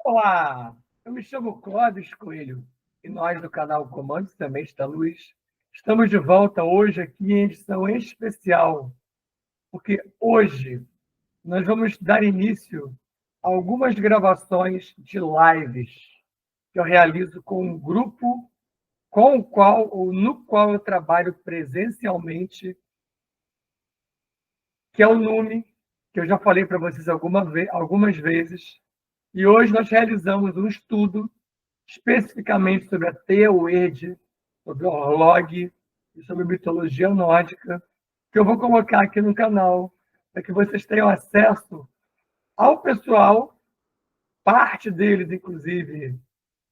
Olá, eu me chamo Clóvis Coelho e nós do canal Comando Semente da Luz estamos de volta hoje aqui em edição especial, porque hoje nós vamos dar início a algumas gravações de lives que eu realizo com um grupo com o qual ou no qual eu trabalho presencialmente, que é o NUME, que eu já falei para vocês algumas vezes, e hoje nós realizamos um estudo especificamente sobre a Teuerde, sobre o Orlog e sobre mitologia nórdica, que eu vou colocar aqui no canal, para que vocês tenham acesso ao pessoal, parte deles, inclusive,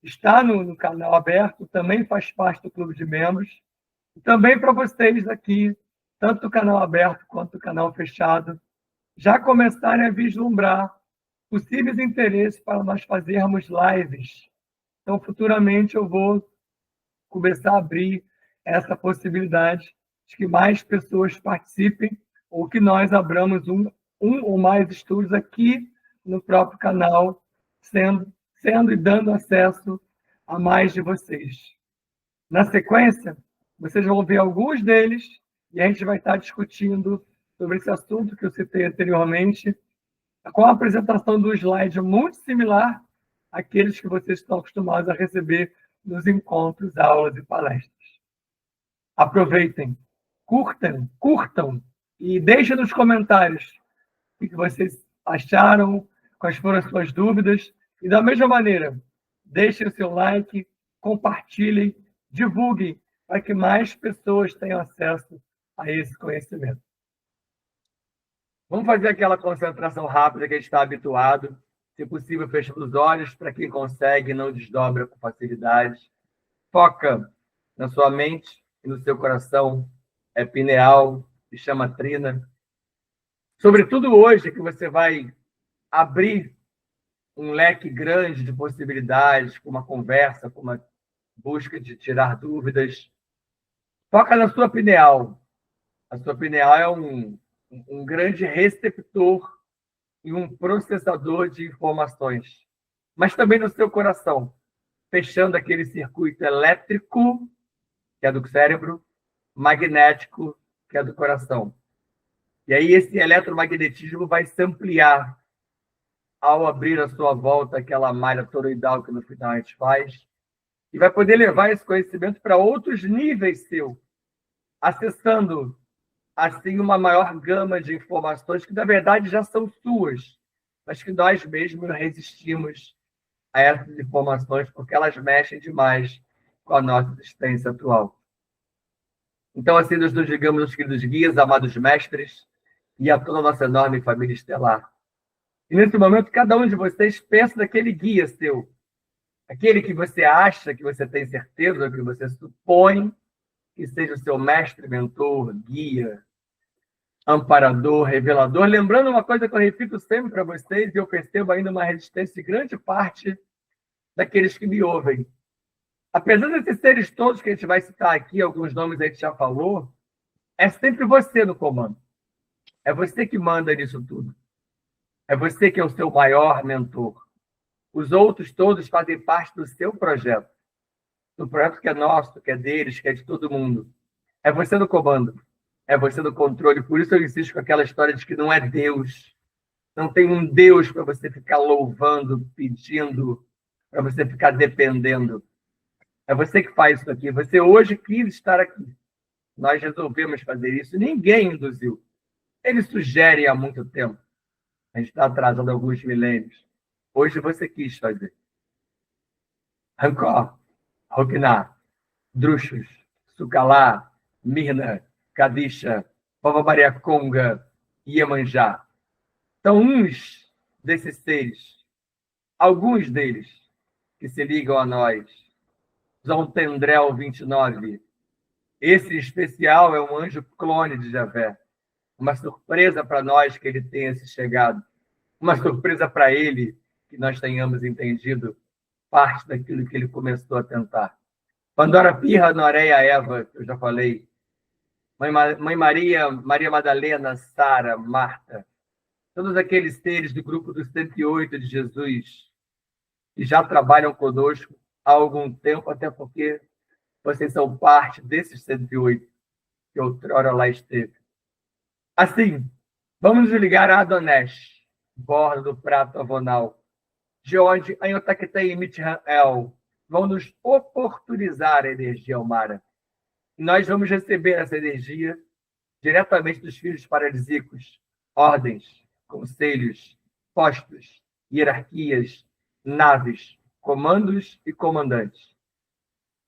está no canal aberto, também faz parte do clube de membros, e também para vocês aqui, tanto do canal aberto quanto do canal fechado, já começarem a vislumbrar possíveis interesses para nós fazermos lives. Então, futuramente, eu vou começar a abrir essa possibilidade de que mais pessoas participem ou que nós abramos um ou mais estudos aqui no próprio canal, sendo e dando acesso a mais de vocês. Na sequência, vocês vão ver alguns deles e a gente vai estar discutindo sobre esse assunto que eu citei anteriormente, com a apresentação do slide muito similar àqueles que vocês estão acostumados a receber nos encontros, aulas e palestras. Aproveitem, curtam e deixem nos comentários o que vocês acharam, quais foram as suas dúvidas. E da mesma maneira, deixem o seu like, compartilhem, divulguem para que mais pessoas tenham acesso a esse conhecimento. Vamos fazer aquela concentração rápida que a gente está habituado. Se possível, fecha os olhos. Para quem consegue, não desdobra com facilidade. Foca na sua mente e no seu coração. É pineal, se chama trina. Sobretudo hoje, que você vai abrir um leque grande de possibilidades, com uma conversa, com uma busca de tirar dúvidas. Foca na sua pineal. A sua pineal é um grande receptor e um processador de informações, mas também no seu coração, fechando aquele circuito elétrico, que é do cérebro, magnético, que é do coração. E aí esse eletromagnetismo vai se ampliar ao abrir a sua volta aquela malha toroidal que no final a gente faz, e vai poder levar esse conhecimento para outros níveis seu, acessando assim uma maior gama de informações que, na verdade, já são suas, mas que nós mesmos resistimos a essas informações porque elas mexem demais com a nossa existência atual. Então, assim, nos digamos os queridos guias, amados mestres, e a toda a nossa enorme família estelar. E, nesse momento, cada um de vocês pensa naquele guia seu, aquele que você acha, que você tem certeza, que você supõe que seja o seu mestre, mentor, guia, amparador, revelador. Lembrando uma coisa que eu repito sempre para vocês, e eu percebo ainda uma resistência de grande parte daqueles que me ouvem. Apesar desses seres todos que a gente vai citar aqui, alguns nomes a gente já falou, é sempre você no comando. É você que manda nisso tudo. É você que é o seu maior mentor. Os outros todos fazem parte do seu projeto. Do projeto que é nosso, que é deles, que é de todo mundo. É você no comando. É você no controle. Por isso eu insisto com aquela história de que não é Deus. Não tem um Deus para você ficar louvando, pedindo, para você ficar dependendo. É você que faz isso aqui. Você hoje quis estar aqui. Nós resolvemos fazer isso. Ninguém induziu. Eles sugerem há muito tempo. A gente está atrasando alguns milênios. Hoje você quis fazer. Rancor, Rognar, Druxos, Sucalá, Mirna, Kadisha, Pava Maria Conga, Iemanjá. Então, uns desses seres, alguns deles que se ligam a nós, Zontendrel 29, esse especial é um anjo clone de Javé. Uma surpresa para nós que ele tenha se chegado. Uma surpresa para ele que nós tenhamos entendido parte daquilo que ele começou a tentar. Pandora Pirra, Noreia, Eva, que eu já falei. Mãe Maria, Maria Madalena, Sara, Marta. Todos aqueles seres do grupo dos 108 de Jesus. que já trabalham conosco há algum tempo, até porque vocês são parte desses 108 que outrora lá esteve. Assim, vamos nos ligar a Adonesh, bordo do prato avonal, de onde Anhotakitei e Mitran-El vão nos oportunizar a energia Almara. E nós vamos receber essa energia diretamente dos filhos paradisíacos, ordens, conselhos, postos, hierarquias, naves, comandos e comandantes.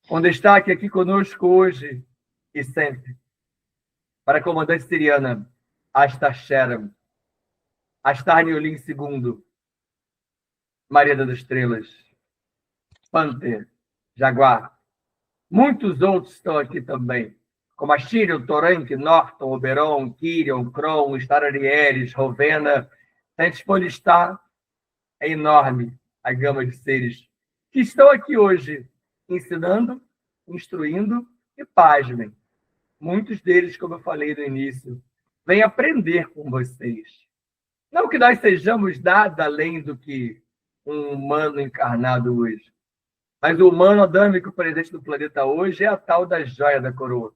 Com destaque aqui conosco hoje e sempre, para a comandante siriana, Astar Sheram, Astar Niolin II, Maria das Estrelas, Panther, Jaguar. Muitos outros estão aqui também, como a Shiriel, Torank, Norton, Oberon, Kirion, Kron, Star Arielis, Rovena. Se a gente for listar, é enorme a gama de seres que estão aqui hoje ensinando, instruindo e, pasmem, muitos deles, como eu falei no início, vêm aprender com vocês. Não que nós sejamos nada além do que um humano encarnado hoje, mas o humano adâmico presente no planeta hoje é a tal da joia da coroa.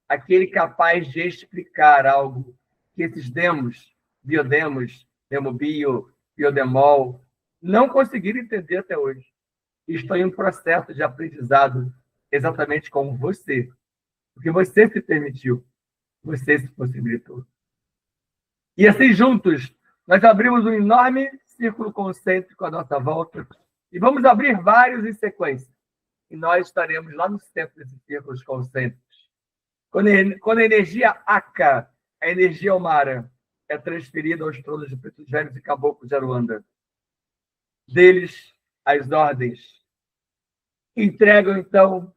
Aquele capaz de explicar algo que esses demos, biodemos, demobio, biodemol, não conseguiram entender até hoje. Estou em um processo de aprendizado exatamente como você, porque você se permitiu, você se possibilitou. E assim, juntos, nós abrimos um enorme círculo concêntrico à nossa volta e vamos abrir vários em sequência. E nós estaremos lá no centro desses círculos concêntricos. Quando a energia Aka, a energia Almara, é transferida aos tronos de pretos velhos e caboclos de Aruanda, deles as ordens entregam, então,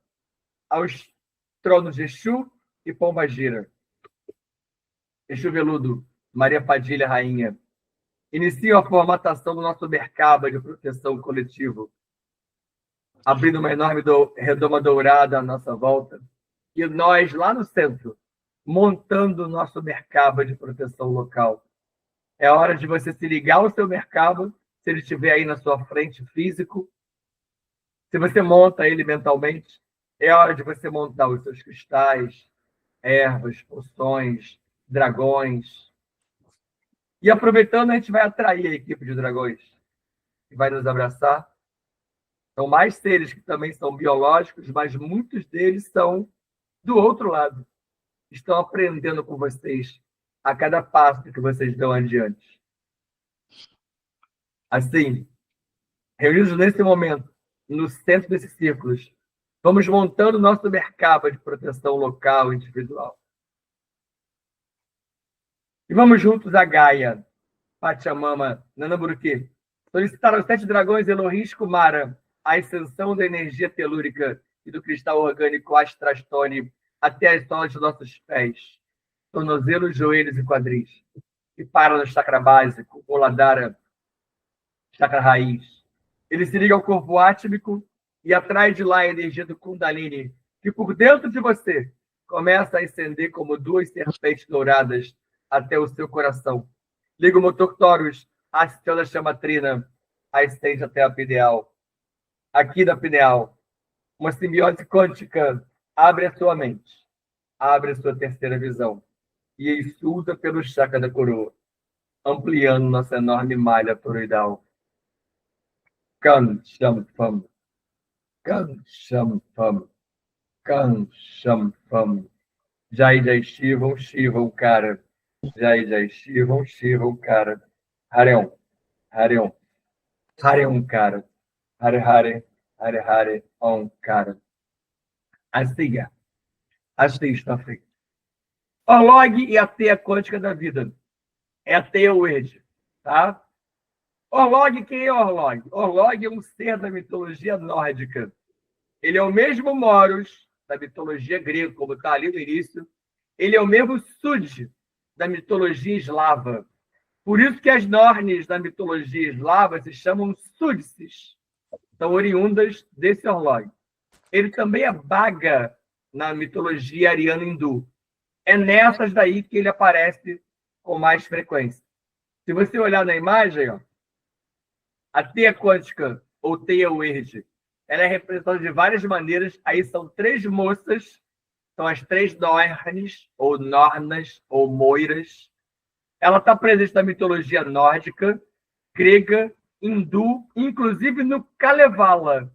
aos tronos de Exu e Pombagira. Exu Veludo, Maria Padilha, rainha, iniciam a formatação do nosso Merkaba de proteção coletivo, abrindo uma enorme redoma dourada à nossa volta, e nós, lá no centro, montando o nosso Merkaba de proteção local. É hora de você se ligar ao seu Merkaba, se ele estiver aí na sua frente, físico. Se você monta ele mentalmente, é hora de você montar os seus cristais, ervas, poções, dragões. E aproveitando, a gente vai atrair a equipe de dragões, que vai nos abraçar. São mais seres que também são biológicos, mas muitos deles são do outro lado. Estão aprendendo com vocês a cada passo que vocês dão adiante. Assim, reunidos nesse momento, no centro desses círculos, vamos montando o nosso mercado de proteção local e individual. E vamos juntos a Gaia, Pachamama, Nanamuruki, solicitar aos 7 dragões Elohim Kumara a ascensão da energia telúrica e do cristal orgânico Astrastone até as solas dos nossos pés, tornozelos, joelhos e quadris, e para no chakra básico, Oladara, chakra raiz. Ele se liga ao corpo átmico e atrai de lá a energia do Kundalini, que por dentro de você começa a acender como 2 serpentes douradas até o seu coração. Liga o motor Taurus, a estrela chama Trina, a estende até a pineal. Aqui da pineal, uma simbiose quântica abre a sua mente, abre a sua terceira visão e exulta pelo chakra da coroa, ampliando nossa enorme malha toroidal. Kan Sham Pam, Kan Sham Pam, Kan Sham Pam. Jai Jai Shivam, Shivam Cara. Jai Jai Shivam, Shivam Cara. Harion, Harion, Harion Cara. Hare Hare, Hare Hare, Om Cara. Assim está feito. Orlog e a teia quântica da vida. É a teia Word, tá? Orlog, quem é Orlog? Orlog é um ser da mitologia nórdica. Ele é o mesmo Moros da mitologia grega, como está ali no início. Ele é o mesmo Sud da mitologia eslava. Por isso que as Nornes da mitologia eslava se chamam Sudsis. São oriundas desse Orlog. Ele também é Bhaga na mitologia ariana hindu. É nessas daí que ele aparece com mais frequência. Se você olhar na imagem, ó, a teia quântica ou teia verde. Ela é representada de várias maneiras. Aí são 3 moças, são as 3 Nornes, ou Nornas, ou Moiras. Ela está presente na mitologia nórdica, grega, hindu, inclusive no Kalevala.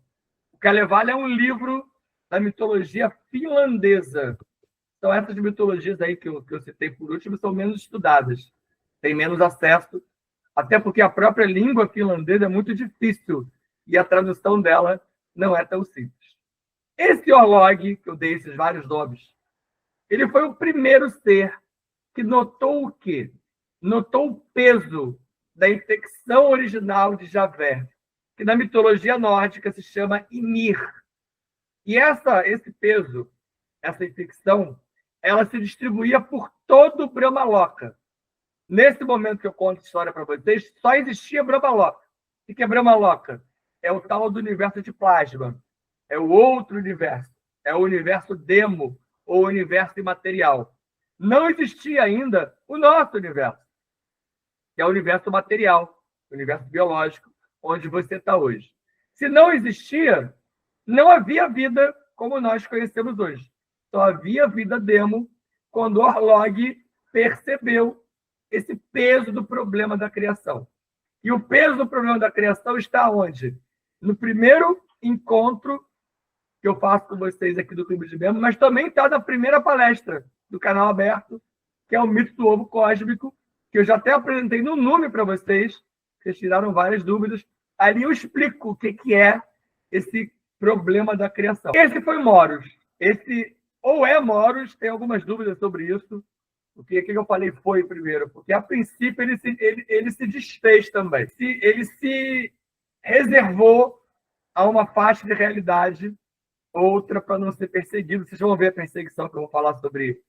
O Kalevala é um livro da mitologia finlandesa. Então, essas mitologias aí que eu citei por último são menos estudadas, tem menos acesso, até porque a própria língua finlandesa é muito difícil e a tradução dela não é tão simples. Esse Orlog, que eu dei esses vários nomes, ele foi o primeiro ser que notou o quê? Notou o peso da infecção original de Javé, que na mitologia nórdica se chama Ymir. E esse peso, essa infecção, ela se distribuía por todo o Brahmaloka. Nesse momento que eu conto a história para vocês, só existia Brahmaloka. O que é Brahmaloka? É o tal do universo de plasma. É o outro universo. É o universo demo, ou universo imaterial. Não existia ainda o nosso universo, que é o universo material, o universo biológico, onde você está hoje. Se não existia, não havia vida como nós conhecemos hoje. Só havia vida demo quando Orlog percebeu esse peso do problema da criação. E o peso do problema da criação está onde? No primeiro encontro que eu faço com vocês aqui do Clube de Membros, mas também está na primeira palestra do canal aberto, que é o mito do ovo cósmico, que eu já até apresentei no nome para vocês, vocês tiraram várias dúvidas. Ali eu explico o que é esse problema da criação. Esse foi Moros. Esse ou é Moros, tem algumas dúvidas sobre isso. O que eu falei foi primeiro? Porque, a princípio, ele se desfez também. Ele se reservou a uma faixa de realidade, outra para não ser perseguido. Vocês vão ver a perseguição que eu vou falar sobre,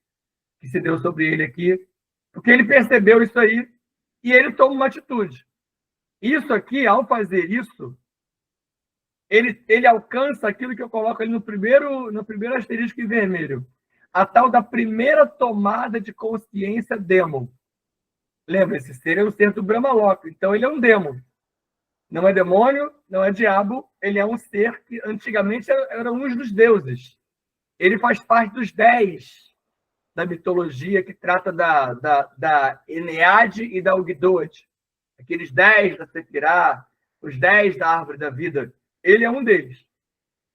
que se deu sobre ele aqui. Porque ele percebeu isso aí e ele toma uma atitude. Isso aqui, ao fazer isso, ele alcança aquilo que eu coloco ali no primeiro asterisco em vermelho. A tal da primeira tomada de consciência demo. Lembra, esse ser é o ser do Brahmaloka. Então, ele é um demo. Não é demônio, não é diabo. Ele é um ser que antigamente era um dos deuses. Ele faz parte dos 10 da mitologia que trata da Eneade e da Ogdoad. Aqueles 10 da Sefirah, os 10 da Árvore da Vida. Ele é um deles.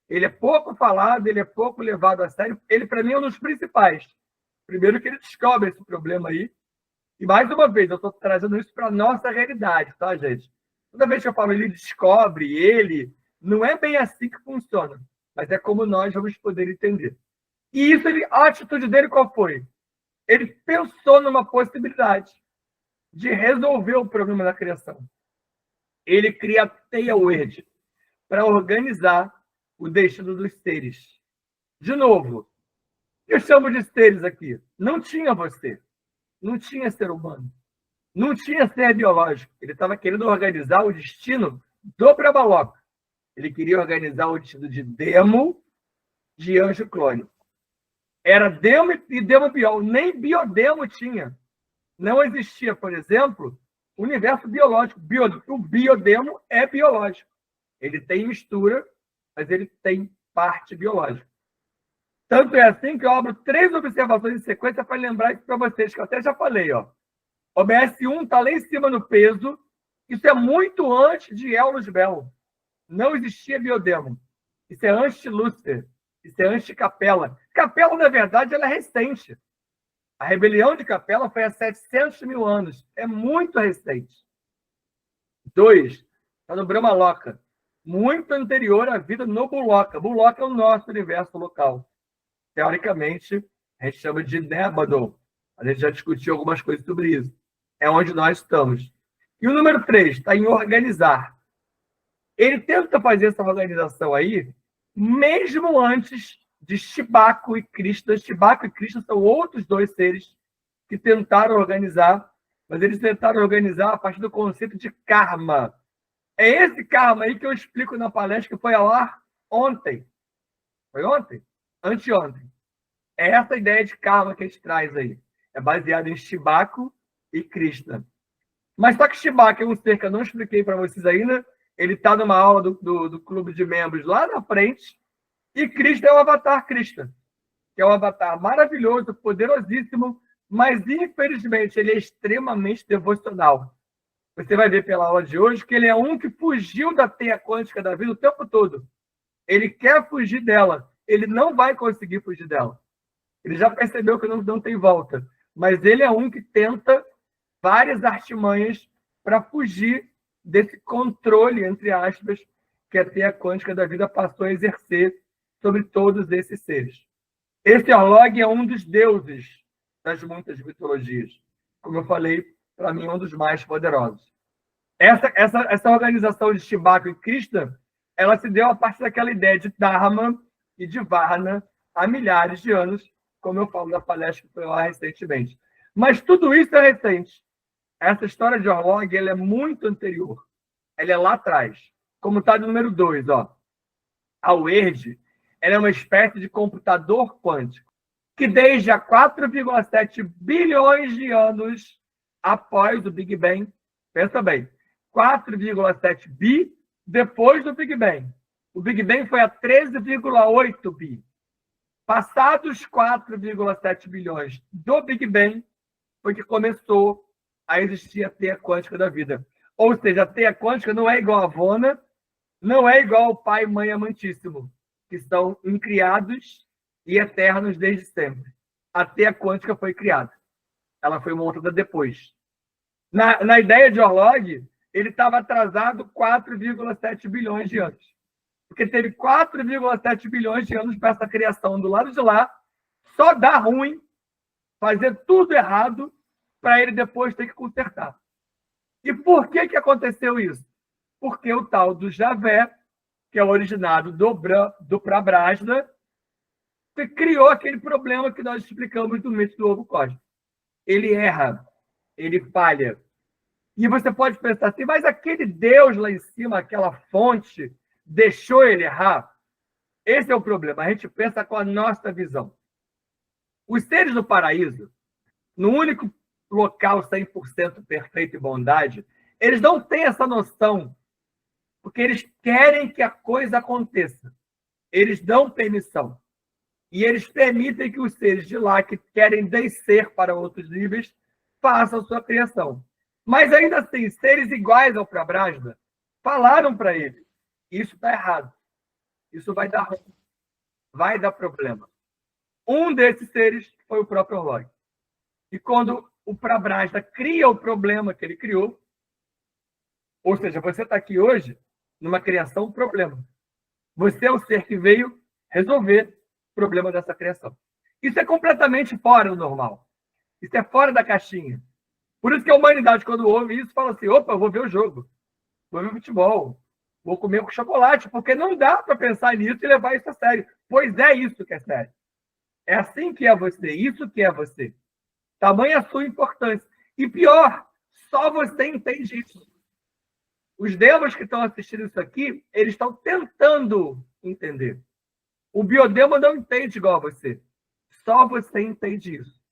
Ele é pouco falado, ele é pouco levado a sério. Ele, para mim, é um dos principais. Primeiro que ele descobre esse problema aí. E, mais uma vez, eu estou trazendo isso para a nossa realidade, tá, gente? Toda vez que eu falo ele descobre, ele, não é bem assim que funciona. Mas é como nós vamos poder entender. E isso, a atitude dele qual foi? Ele pensou numa possibilidade de resolver o problema da criação. Ele cria a teia verde para organizar o destino dos seres. De novo, eu chamo de seres aqui. Não tinha você. Não tinha ser humano. Não tinha ser biológico. Ele estava querendo organizar o destino do Brahmaloka. Ele queria organizar o destino de Demo, de anjo clone. Era Demo e Demo biol. Nem biodemo tinha. Não existia, por exemplo, o universo biológico. O biodemo é biológico. Ele tem mistura, mas ele tem parte biológica. Tanto é assim que eu abro 3 observações em sequência para lembrar isso para vocês, que eu até já falei. OBS 1 está lá em cima no peso. Isso é muito antes de Eulus Bell. Não existia biodemo. Isso é antes de Lúcifer. Isso é antes de Capela. Capela, na verdade, ela é recente. A rebelião de Capela foi há 700 mil anos. É muito recente. 2. Está no Brahmaloka. Muito anterior à vida no Buloka. Buloka é o nosso universo local. Teoricamente, a gente chama de Nebadon. A gente já discutiu algumas coisas sobre isso. É onde nós estamos. E o número 3 está em organizar. Ele tenta fazer essa organização aí, mesmo antes de Shibaku e Krishna. Shibaku e Krishna são outros 2 seres que tentaram organizar, mas eles tentaram organizar a partir do conceito de karma. É esse karma aí que eu explico na palestra que foi ao ar ontem. Foi ontem? Anteontem. É essa ideia de karma que a gente traz aí. É baseado em Shibaku e Krishna. Mas só que Shibaku é um ser que eu não expliquei para vocês ainda, Ele está numa aula do clube de membros lá na frente, e Krishna é o avatar Krishna, que é um avatar maravilhoso, poderosíssimo, mas, infelizmente, ele é extremamente devocional. Você vai ver pela aula de hoje que ele é um que fugiu da teia quântica da vida o tempo todo. Ele quer fugir dela. Ele não vai conseguir fugir dela. Ele já percebeu que não tem volta. Mas ele é um que tenta várias artimanhas para fugir desse controle, entre aspas, que a teia quântica da vida passou a exercer sobre todos esses seres. Esse Orlog é um dos deuses das muitas mitologias. Como eu falei, para mim, é um dos mais poderosos. Essa organização de Shambhaka e Krishna, ela se deu a partir daquela ideia de Dharma e de Varna há milhares de anos, como eu falo na palestra que foi lá recentemente. Mas tudo isso é recente. Essa história de Orlog, ela é muito anterior. Ela é lá atrás. Como está no número 2, ó. A UERJ, ela é uma espécie de computador quântico que desde há 4,7 bilhões de anos após o Big Bang, pensa bem, 4,7 bi depois do Big Bang. O Big Bang foi a 13,8 bi. Passados 4,7 bilhões do Big Bang, foi que começou a existir a teia quântica da vida. Ou seja, a teia quântica não é igual a Vona, não é igual ao Pai e Mãe Amantíssimo, que são incriados e eternos desde sempre. A teia quântica foi criada. Ela foi montada depois. Na ideia de Orlog, ele estava atrasado 4,7 bilhões de anos. Porque teve 4,7 bilhões de anos para essa criação do lado de lá, só dar ruim, fazer tudo errado, para ele depois ter que consertar. E por que aconteceu isso? Porque o tal do Javé, que é originado do Prabrasna, que criou aquele problema que nós explicamos do mito do ovo cósmico. Ele erra, ele falha. E você pode pensar assim, mas aquele Deus lá em cima, aquela fonte, deixou ele errar? Esse é o problema. A gente pensa com a nossa visão. Os seres do paraíso, no único local 100% perfeito e bondade, eles não têm essa noção, porque eles querem que a coisa aconteça. Eles dão permissão. E eles permitem que os seres de lá, que querem descer para outros níveis, façam sua criação. Mas ainda assim, seres iguais ao Prabrasna falaram para ele: isso está errado. Isso vai dar problema. Um desses seres foi o próprio Orlog. E quando o Prabrasna cria o problema que ele criou, ou seja, você está aqui hoje numa criação, problema. Você é o ser que veio resolver o problema dessa criação. Isso é completamente fora do normal. Isso é fora da caixinha. Por isso que a humanidade, quando ouve isso, fala assim: opa, eu vou ver o jogo, vou ver o futebol, vou comer com chocolate, porque não dá para pensar nisso e levar isso a sério. Pois é isso que é sério. É assim que é você, isso que é você. Tamanha a sua importância. E pior, só você entende isso. Os devas que estão assistindo isso aqui, eles estão tentando entender. O biodema não entende igual a você. Só você entende isso.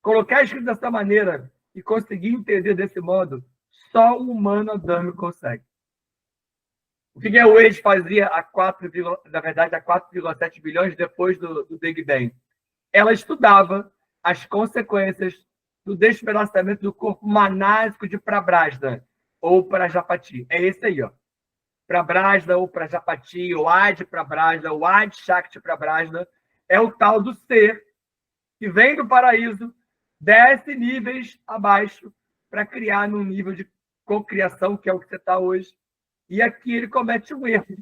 Colocar escrito dessa maneira e conseguir entender desse modo, só o humano adâmico consegue. O que a Wade fazia há 4,7 bilhões depois do Big Bang? Ela estudava as consequências do despedaçamento do corpo manásico de Prabrasna, ou Prajapati. É esse aí, ó. Prabrasna ou Prajapati, ou Adi Prabrasna, ou Adi Shakti Prabrasna, é o tal do ser que vem do paraíso, desce níveis abaixo para criar num nível de cocriação, que é o que você está hoje. E aqui ele comete um erro.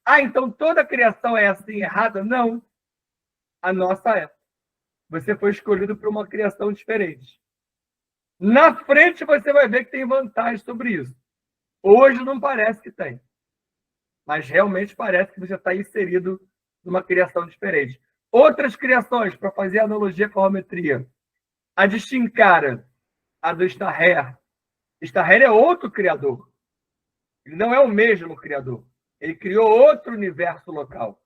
Ah, então toda criação é assim, errada? Não. A nossa é. Você foi escolhido para uma criação diferente. Na frente você vai ver que tem vantagem sobre isso. Hoje não parece que tem. Mas realmente parece que você está inserido numa criação diferente. Outras criações, para fazer analogia com a geometria. A de Shinkara, a do Staher. Staher é outro criador. Ele não é o mesmo criador. Ele criou outro universo local.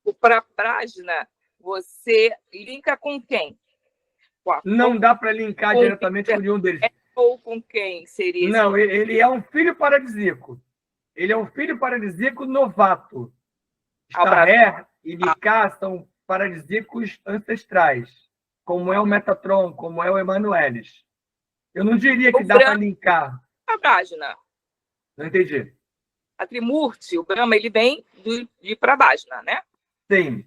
O Prabrasna, você linka com quem? Não dá para linkar diretamente com nenhum deles. Ou com quem seria? Não, ele é um filho paradisíaco. ele é um filho paradisíaco novato. Starré e Micá são paradisíacos ancestrais, como é o Metatron, como é o Emanuelis. Eu não diria que dá para linkar. A Prabhajna. Não entendi. A Trimurti, o Brahma, ele vem de Prabhajna, né? Sim.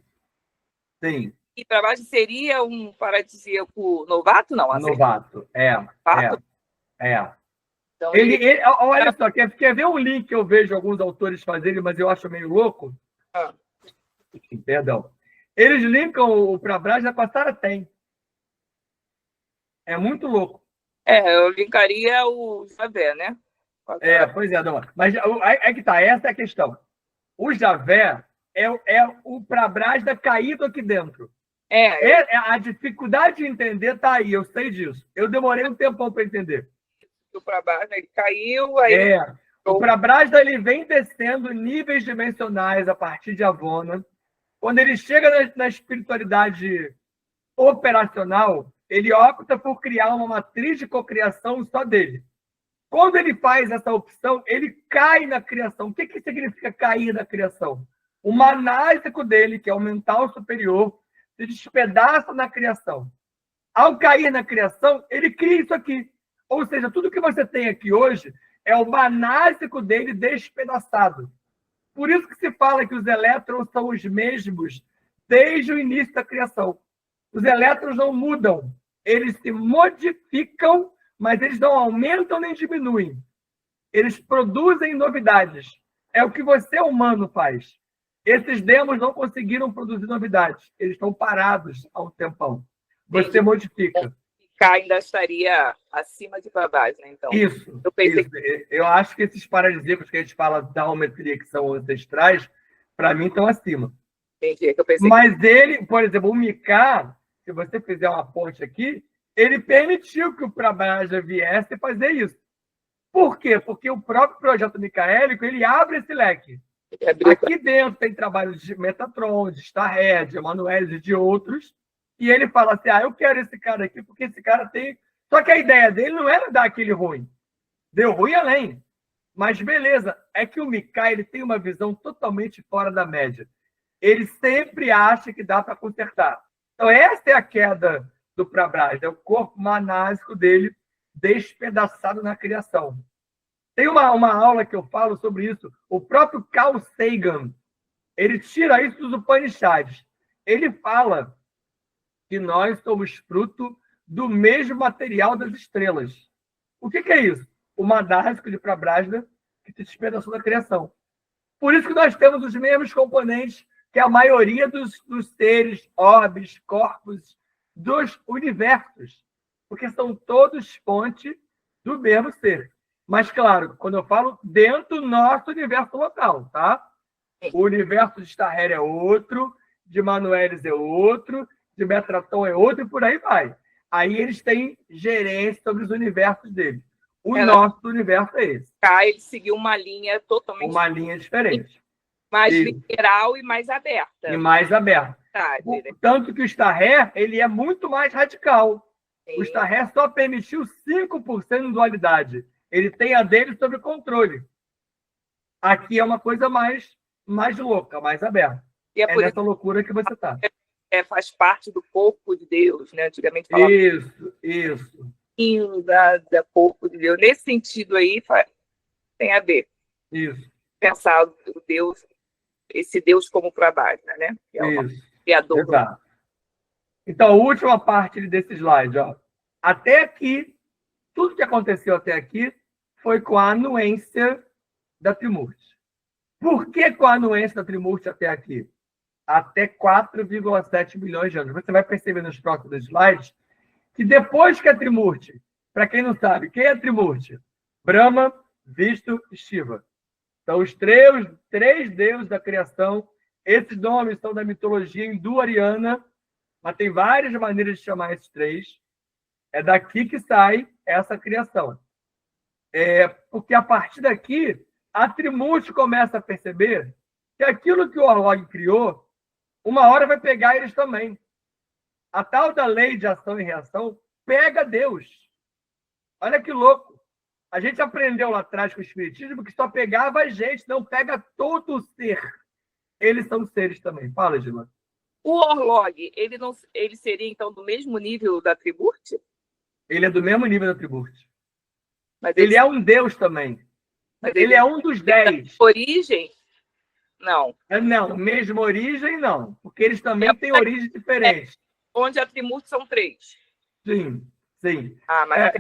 Sim. E Prabhajna seria um paradisíaco novato, não? Novato, Fato? Então, olha só, quer ver um link que eu vejo alguns autores fazerem, mas eu acho meio louco? Perdão. Eles linkam o Prabhajna com a Saratem. É muito louco. Eu linkaria o Javé, né? Pois é, Dom. Mas é que tá, essa é a questão. O Javé é o Prabhajna caído aqui dentro. A dificuldade de entender tá aí, eu sei disso. Eu demorei um tempão para entender. O Prabhajna, ele caiu, aí... O Prabhajna, ele vem descendo níveis dimensionais a partir de Avona. Quando ele chega na espiritualidade operacional, ele opta por criar uma matriz de cocriação só dele. Quando ele faz essa opção, ele cai na criação. O que significa cair na criação? O manásico dele, que é o mental superior, se despedaça na criação. Ao cair na criação, ele cria isso aqui. Ou seja, tudo que você tem aqui hoje é o manásico dele despedaçado. Por isso que se fala que os elétrons são os mesmos desde o início da criação. Os elétrons não mudam. Eles se modificam, mas eles não aumentam nem diminuem. Eles produzem novidades. É o que você, humano, faz. Esses demos não conseguiram produzir novidades. Eles estão parados há um tempão. Você modifica. Cá ainda estaria acima de Prabhajna, então. Isso. Eu acho que esses paradisíacos que a gente fala da geometria, que são ancestrais, para mim estão acima. Entendi. Eu pensei Mas ele, por exemplo, o Micá, se você fizer uma ponte aqui, ele permitiu que o Prabhajna viesse fazer isso. Por quê? Porque o próprio projeto micaélico, ele abre esse leque. Aqui dentro tem trabalho de Metatron, de Starré, de Emanuelis e de outros, e ele fala assim, eu quero esse cara aqui, porque esse cara tem... Só que a ideia dele não era dar aquele ruim. Deu ruim além. Mas beleza, é que o Micá, ele tem uma visão totalmente fora da média. Ele sempre acha que dá para consertar. Então essa é a queda do Prabhajna, é o corpo manásico dele despedaçado na criação. Tem uma aula que eu falo sobre isso. O próprio Carl Sagan, ele tira isso dos Upanishads. Ele fala que nós somos fruto do mesmo material das estrelas. O que é isso? O manásico de Prabhajna que se despedaçou da criação. Por isso que nós temos os mesmos componentes que a maioria dos seres, orbes, corpos, dos universos. Porque são todos fonte do mesmo ser. Mas, claro, quando eu falo dentro do nosso universo local, tá? O universo de Starré é outro, de Emanuelis é outro, de Metatron é outro, e por aí vai. Aí eles têm gerência sobre os universos deles. O nosso universo é esse. Ele seguiu uma linha totalmente... Uma linha diferente. Mais literal e mais aberta. E mais aberta. Tanto que o Starré, ele é muito mais radical. Sim. O Starré só permitiu 5% de dualidade. Ele tem a dele sob controle. Aqui é uma coisa mais louca, mais aberta. E é nessa loucura que você está. Faz parte do corpo de Deus, né? Antigamente falava. Isso. Da corpo de Deus. Nesse sentido aí, tem a ver. Isso. Pensar o Deus, esse Deus como Prabhajna, né? Que é o criador. Exato. Então, a última parte desse slide. Ó. Até aqui, tudo que aconteceu até aqui foi com a anuência da Trimurti. Por que com a anuência da Trimurti até aqui? Até 4,7 bilhões de anos. Você vai perceber nos próximos slides que depois que a Trimurti, para quem não sabe, quem é a Trimurti? Brahma, Vishnu e Shiva. São os três deuses da criação. Esses nomes são da mitologia hindu-ariana, mas tem várias maneiras de chamar esses três. É daqui que sai essa criação. Porque a partir daqui, a Trimurti começa a perceber que aquilo que o Orlog criou, uma hora vai pegar eles também. A tal da lei de ação e reação pega Deus. Olha que louco. A gente aprendeu lá atrás com o Espiritismo que só pegava a gente, não pega todo o ser. Eles são seres também. Fala, Gilmar. O Orlog, ele seria, então, do mesmo nível da Triburt? Ele é do mesmo nível da Triburt. Mas ele é um deus também. Mas ele é um dos 10. Origem? Não. Não, mesma origem, não. Porque eles também têm origens diferentes. Onde a Triburt são 3. Sim, sim. Mas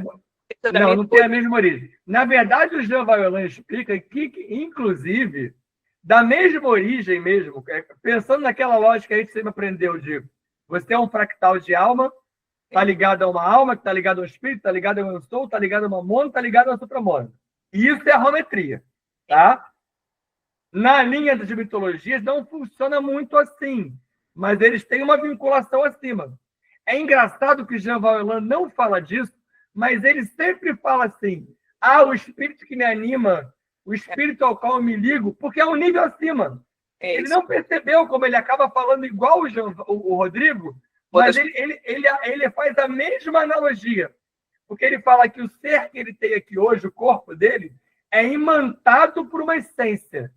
não tem a mesma origem. Na verdade, o Jean Valjean explica que, inclusive, da mesma origem mesmo, pensando naquela lógica que a gente sempre aprendeu de você é um fractal de alma, está ligado a uma alma, que está ligado ao espírito, está ligado ao eu sou, está ligado a uma mono, está ligado a supramono. E isso é a rometria. Tá? Na linha das mitologias não funciona muito assim, mas eles têm uma vinculação acima. É engraçado que Jean Valjean não fala disso, mas ele sempre fala assim, o espírito que me anima, o espírito ao qual eu me ligo, porque é um nível acima. Ele não percebeu como ele acaba falando igual o Rodrigo, mas ele faz a mesma analogia. Porque ele fala que o ser que ele tem aqui hoje, o corpo dele, é imantado por uma essência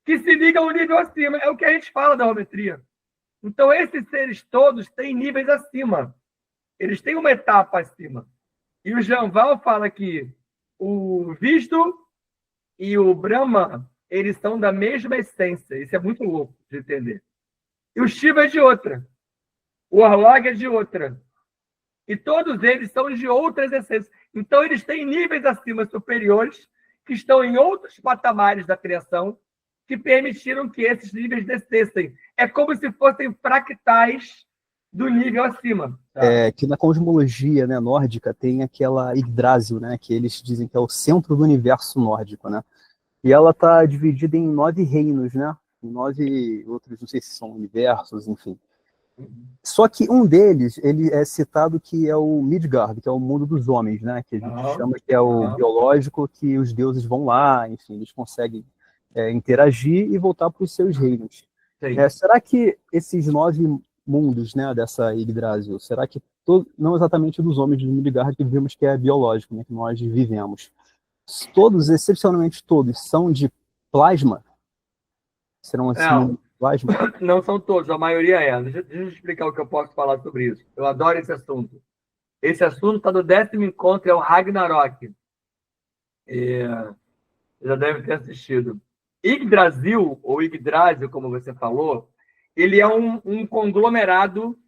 que se liga ao nível acima. É o que a gente fala da geometria. Então, esses seres todos têm níveis acima. Eles têm uma etapa acima. E o Janval fala que o Vishnu e o Brahma, eles são da mesma essência. Isso é muito louco de entender. E o Shiva é de outra. O Orlog é de outra. E todos eles são de outras essências. Então, eles têm níveis acima superiores que estão em outros patamares da criação que permitiram que esses níveis descessem. É como se fossem fractais do nível acima. Tá? Que na cosmologia, né, nórdica tem aquela Yggdrasil, né, que eles dizem que é o centro do universo nórdico, né? E ela está dividida em 9 reinos, né? Em 9 outros, não sei se são universos, enfim. Só que um deles, ele é citado que é o Midgard, que é o mundo dos homens, né? Que a gente chama que é o biológico, que os deuses vão lá, enfim, eles conseguem interagir e voltar para os seus reinos. Será que esses 9 mundos, né, dessa Yggdrasil, será que não exatamente dos homens de Midgard, que vimos que é biológico, né, que nós vivemos, todos, excepcionalmente todos, são de plasma? Serão assim, plasma? Não são todos, a maioria é. Deixa eu explicar o que eu posso falar sobre isso. Eu adoro esse assunto. Esse assunto está no 10º encontro, é o Ragnarok. Já deve ter assistido. Yggdrasil, ou Yggdrasil, como você falou, ele é um conglomerado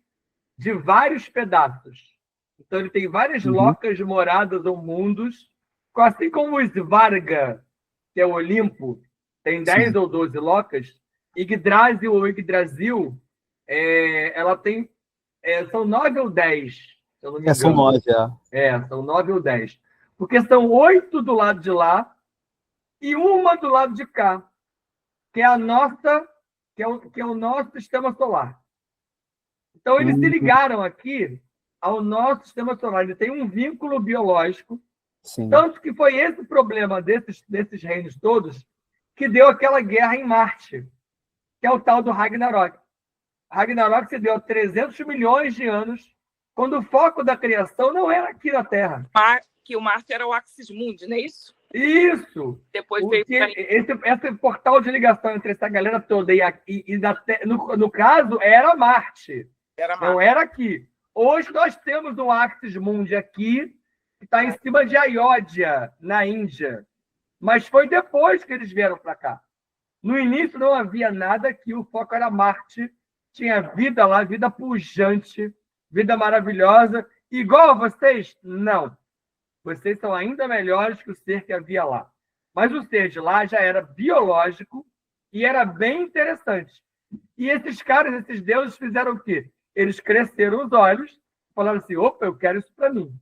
de vários pedaços. Então, ele tem várias locas, moradas ou mundos, assim como o Svarga, que é o Olimpo, tem 10 ou 12 locas. Yggdrasil ou Yggdrasil, ela tem... são 9 ou 10, se eu não me engano. São 9, são 9 ou 10. Porque são 8 do lado de lá e uma do lado de cá, que é a nossa, que é o nosso sistema solar. Então, eles se ligaram aqui ao nosso sistema solar. Ele tem um vínculo biológico. Sim. Tanto que foi esse o problema desses reinos todos que deu aquela guerra em Marte, que é o tal do Ragnarok. Ragnarok se deu há 300 milhões de anos, quando o foco da criação não era aqui na Terra. Que o Marte era o Axis Mundi, não é isso? Isso! Depois veio esse portal de ligação entre essa galera toda no caso, era Marte. Não era aqui. Hoje nós temos um Axis Mundi aqui, que está em cima de Ayodhya, na Índia. Mas foi depois que eles vieram para cá. No início não havia nada aqui, o foco era Marte. Tinha vida lá, vida pujante, vida maravilhosa. Igual a vocês? Não. Vocês são ainda melhores que o ser que havia lá. Mas o ser de lá já era biológico e era bem interessante. E esses caras, esses deuses, fizeram o quê? Eles cresceram os olhos, falaram assim, opa, eu quero isso para mim.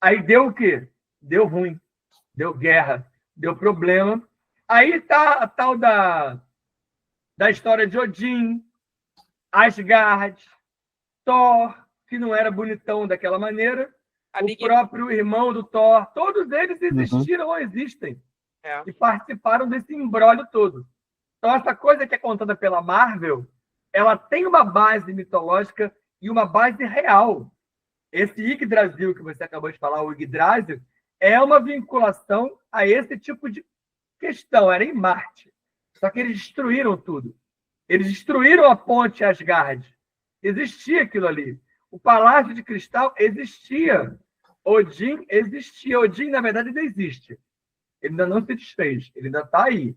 Aí deu o quê? Deu ruim, deu guerra, deu problema. Aí está a tal da história de Odin, Asgard, Thor, que não era bonitão daquela maneira, o próprio irmão do Thor, todos eles existiram ou existem e participaram desse imbróglio todo. Então, essa coisa que é contada pela Marvel, ela tem uma base mitológica e uma base real. Esse Yggdrasil que você acabou de falar, o Yggdrasil, é uma vinculação a esse tipo de questão. Era em Marte. Só que eles destruíram tudo. Eles destruíram a ponte Asgard. Existia aquilo ali. O Palácio de Cristal existia. Odin existia. Odin, na verdade, ainda existe. Ele ainda não se desfez. Ele ainda está aí.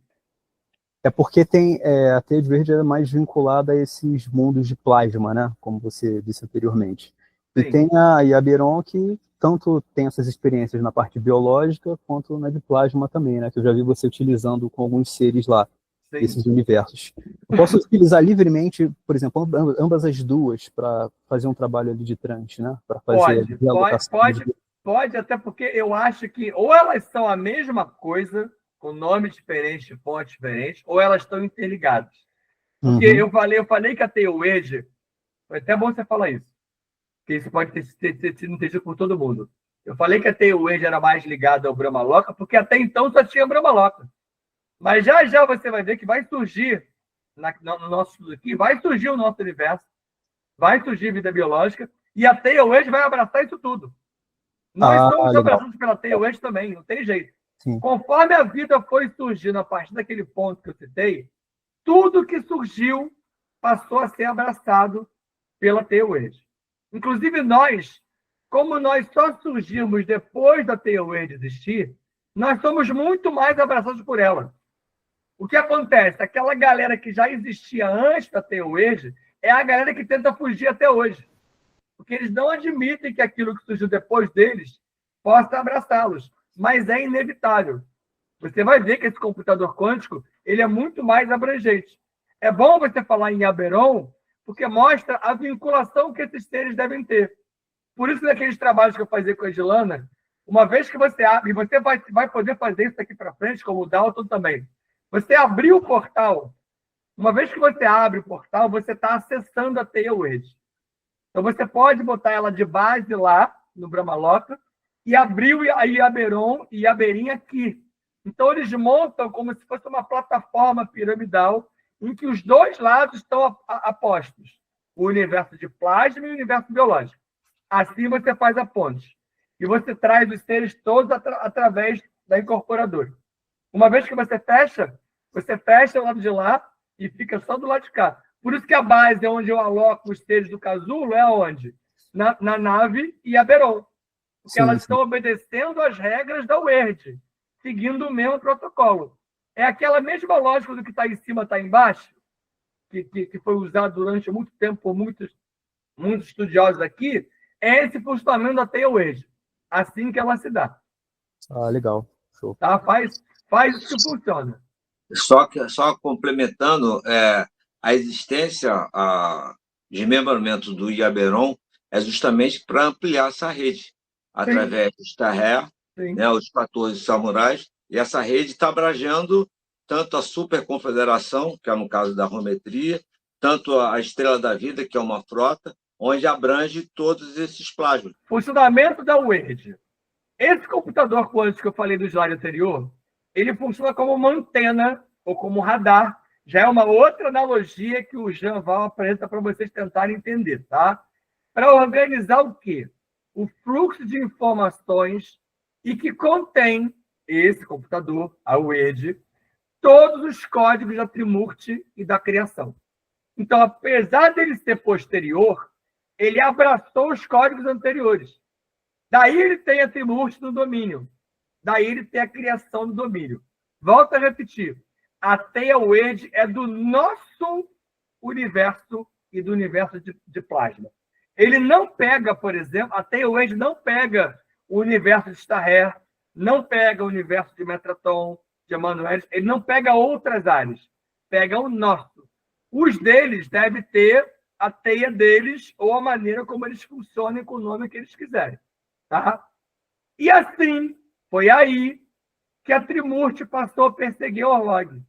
É porque a Teia de Verde é mais vinculada a esses mundos de plasma, né? Como você disse anteriormente. E Sim. tem a Yaberon, que tanto tem essas experiências na parte biológica, quanto na de plasma também, né? Que eu já vi você utilizando com alguns seres lá, Sim. desses universos. Eu posso utilizar livremente, por exemplo, ambas as duas para fazer um trabalho ali de trans, né? Para fazer pode, até porque eu acho que ou elas são a mesma coisa, com nomes diferentes, de fontes diferentes, ou elas estão interligadas. Porque eu falei que a Teyuede, foi até bom você falar isso, porque isso pode ter sido entendido por todo mundo. Eu falei que a Teyuede era mais ligada ao Brahmaloka, porque até então só tinha Brahmaloka. Mas já você vai ver que vai surgir, no nosso estudo aqui, vai surgir o nosso universo, vai surgir vida biológica, e a Teyuede vai abraçar isso tudo. Nós somos abraçados pela Teyuede também, não tem jeito. Sim. Conforme a vida foi surgindo a partir daquele ponto que eu citei, tudo que surgiu passou a ser abraçado pela Teyuede. Inclusive nós, como nós só surgimos depois da Teyuede existir, nós somos muito mais abraçados por ela. O que acontece? Aquela galera que já existia antes da Teyuede é a galera que tenta fugir até hoje. Porque eles não admitem que aquilo que surgiu depois deles possa abraçá-los. Mas é inevitável. Você vai ver que esse computador quântico ele é muito mais abrangente. É bom você falar em Yaberon, porque mostra a vinculação que esses seres devem ter. Por isso, naqueles trabalhos que eu fazia com a Edilana, uma vez que você abre, e você vai poder fazer isso daqui para frente, como o Dalton também. Você abriu o portal. Uma vez que você abre o portal, você está acessando a Teyuede. Então, você pode botar ela de base lá, no Brahmaloka, e abriu a Yaberon e Yaberim aqui. Então, eles montam como se fosse uma plataforma piramidal em que os dois lados estão apostos. O universo de plasma e o universo biológico. Assim, você faz a ponte. E você traz os seres todos através da incorporadora. Uma vez que você fecha o lado de lá e fica só do lado de cá. Por isso que a base é onde eu aloco os seres do casulo é onde? Na nave Yaberon. Porque elas estão obedecendo às regras da UERJ, seguindo o mesmo protocolo. É aquela mesma lógica do que está em cima está embaixo, que foi usado durante muito tempo por muitos estudiosos aqui, é esse funcionamento da Teyuede. Assim que ela se dá. Legal. Show. Tá? Faz isso que funciona. Só complementando, a existência, desmembramento do Yaberon é justamente para ampliar essa rede, através do Starré, né, os 14 samurais, e essa rede está abrangendo tanto a superconfederação, que é no caso da Rometria, tanto a Estrela da Vida, que é uma frota, onde abrange todos esses plasmas. Funcionamento da UERJ. Esse computador quântico que eu falei do slide anterior, ele funciona como uma antena ou como um radar. Já é uma outra analogia que o Jean Val apresenta para vocês tentarem entender, tá? Para organizar o quê? O fluxo de informações e que contém esse computador, a UERJ, todos os códigos da Trimurti e da criação. Então, apesar dele ser posterior, ele abraçou os códigos anteriores. Daí ele tem a Trimurti no domínio. Daí ele tem a criação no domínio. Volto a repetir. A Teyuede é do nosso universo e do universo de plasma. Ele não pega, por exemplo, a Teyuede não pega o universo de Starré, não pega o universo de Metraton, de Emanuel, ele não pega outras áreas, pega o nosso. Os deles devem ter a teia deles ou a maneira como eles funcionam com o nome que eles quiserem. Tá? E assim, foi aí que a Trimurti passou a perseguir o Orlog,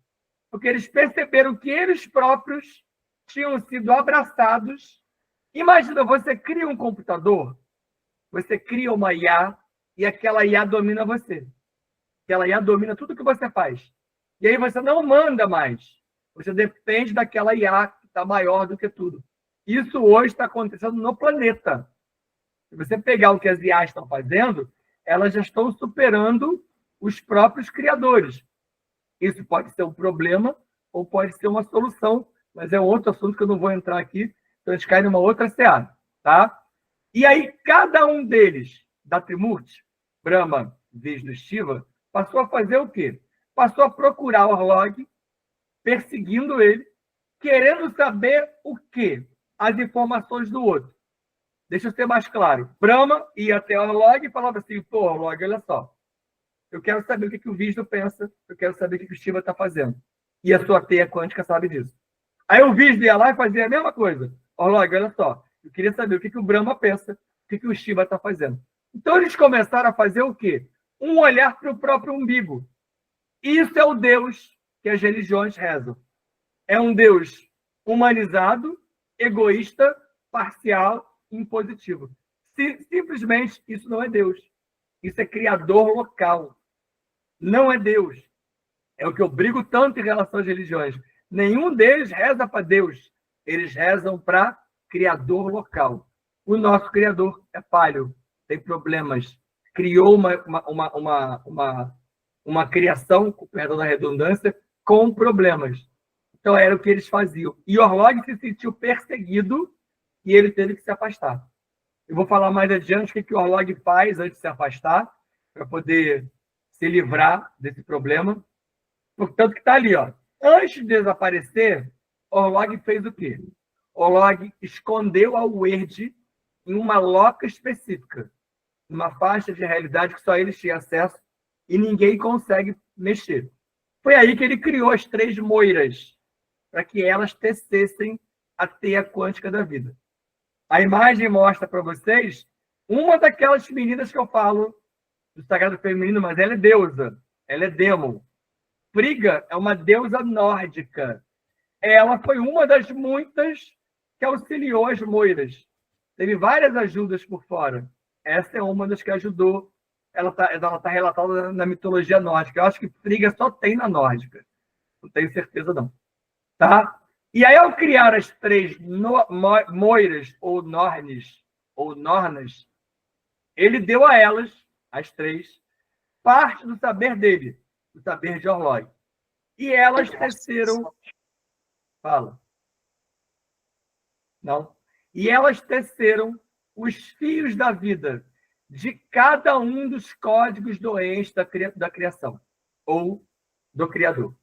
porque eles perceberam que eles próprios tinham sido abraçados. Imagina, você cria um computador, você cria uma IA, e aquela IA domina você. Aquela IA domina tudo que você faz. E aí você não manda mais. Você depende daquela IA que está maior do que tudo. Isso hoje está acontecendo no planeta. Se você pegar o que as IAs estão fazendo, elas já estão superando os próprios criadores. Isso pode ser um problema ou pode ser uma solução, mas é outro assunto que eu não vou entrar aqui, então a gente cai numa outra seara, tá? E aí, cada um deles, da Trimurti, Brahma, Vishnu, Shiva, passou a fazer o quê? Passou a procurar o Orlog, perseguindo ele, querendo saber o quê? As informações do outro. Deixa eu ser mais claro. Brahma ia até o Orlog e falava assim, pô, Orlog, olha só, eu quero saber o que o Vishnu pensa, eu quero saber o que o Shiva está fazendo. E a sua teia quântica sabe disso. Aí o Vishnu ia lá e fazia a mesma coisa. Orlog, olha só, eu queria saber o que o Brahma pensa, o que o Shiva está fazendo. Então eles começaram a fazer o quê? Um olhar para o próprio umbigo. Isso é o Deus que as religiões rezam. É um Deus humanizado, egoísta, parcial, impositivo. Simplesmente, isso não é Deus. Isso é criador local. Não é Deus. É o que eu brigo tanto em relação às religiões. Nenhum deles reza para Deus. Eles rezam para criador local. O nosso criador é falho, tem problemas. Criou uma criação, com perdão da redundância, com problemas. Então, era o que eles faziam. E Orlog se sentiu perseguido e ele teve que se afastar. Eu vou falar mais adiante o que o Orlog faz antes de se afastar, para poder se livrar desse problema. Portanto, que está ali, ó. Antes de desaparecer, Orlog fez o quê? Orlog escondeu a Werde em uma loca específica, numa faixa de realidade que só eles tinham acesso e ninguém consegue mexer. Foi aí que ele criou as 3 moiras, para que elas tecessem a teia quântica da vida. A imagem mostra para vocês uma daquelas meninas que eu falo do sagrado feminino, mas ela é deusa, ela é Demon. Frigga é uma deusa nórdica. Ela foi uma das muitas que auxiliou as moiras. Teve várias ajudas por fora. Essa é uma das que ajudou. Ela tá relatada na mitologia nórdica. Eu acho que Frigga só tem na nórdica. Não tenho certeza, não. Tá? E aí, ao criar as 3 moiras, ou nornes, ou nornas, ele deu a elas, as 3, parte do saber dele, do saber de Orlog. E elas teceram... Fala. Não. E elas teceram os fios da vida de cada um dos códigos doentes da criação, ou do Criador.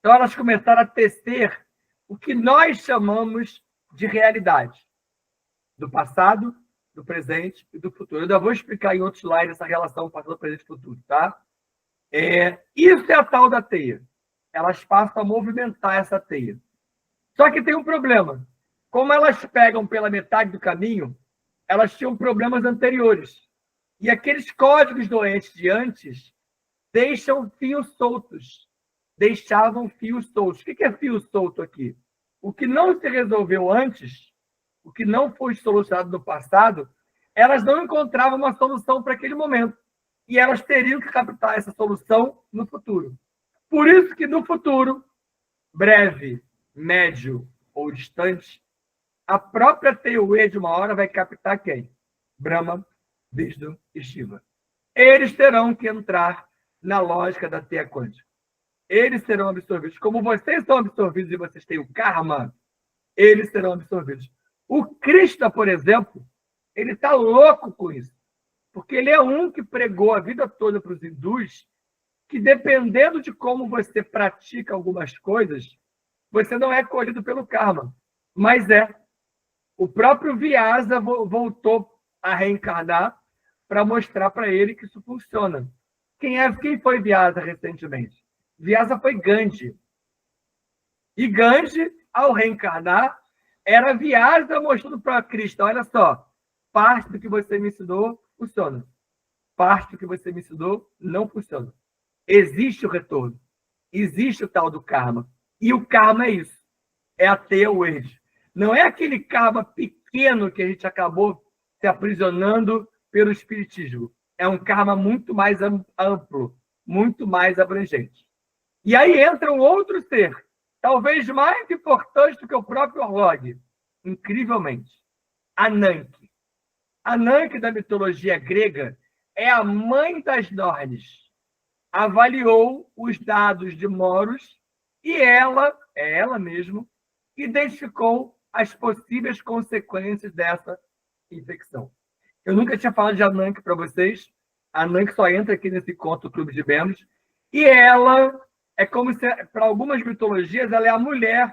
Então, elas começaram a tecer o que nós chamamos de realidade, do passado, do presente e do futuro. Eu ainda vou explicar em outros slides essa relação passado, presente e futuro, tá? Isso é a tal da teia. Elas passam a movimentar essa teia. Só que tem um problema. Como elas pegam pela metade do caminho, elas tinham problemas anteriores. E aqueles códigos doentes de antes deixam fios soltos. Deixavam fios soltos. O que é fio solto aqui? O que não se resolveu antes, o que não foi solucionado no passado, elas não encontravam uma solução para aquele momento. E elas teriam que captar essa solução no futuro. Por isso que no futuro, breve, médio ou distante, a própria Teia de uma hora vai captar quem? Brahma, Vishnu e Shiva. Eles terão que entrar na lógica da teia quântica. Eles serão absorvidos. Como vocês são absorvidos e vocês têm o karma, eles serão absorvidos. O Krishna, por exemplo, ele está louco com isso. Porque ele é um que pregou a vida toda para os hindus que, dependendo de como você pratica algumas coisas, você não é colhido pelo karma. Mas o próprio Vyasa voltou a reencarnar para mostrar para ele que isso funciona. Quem foi Vyasa recentemente? Vyasa foi Gandhi. E Gandhi, ao reencarnar, era Vyasa mostrando para Krishna, olha só, parte do que você me ensinou funciona. Parte do que você me ensinou não funciona. Existe o retorno. Existe o tal do karma. E o karma é isso. É a teia verde. Não é aquele karma pequeno que a gente acabou se aprisionando pelo espiritismo. É um karma muito mais amplo, muito mais abrangente. E aí entra um outro ser, talvez mais importante do que o próprio Orlog, incrivelmente, Ananke. Ananke, da mitologia grega, é a mãe das Nornes. Avaliou os dados de Moros e ela mesma, identificou as possíveis consequências dessa infecção. Eu nunca tinha falado de Ananke para vocês. A Ananke só entra aqui nesse conto do Clube de Membros. E ela é como se, para algumas mitologias, ela é a mulher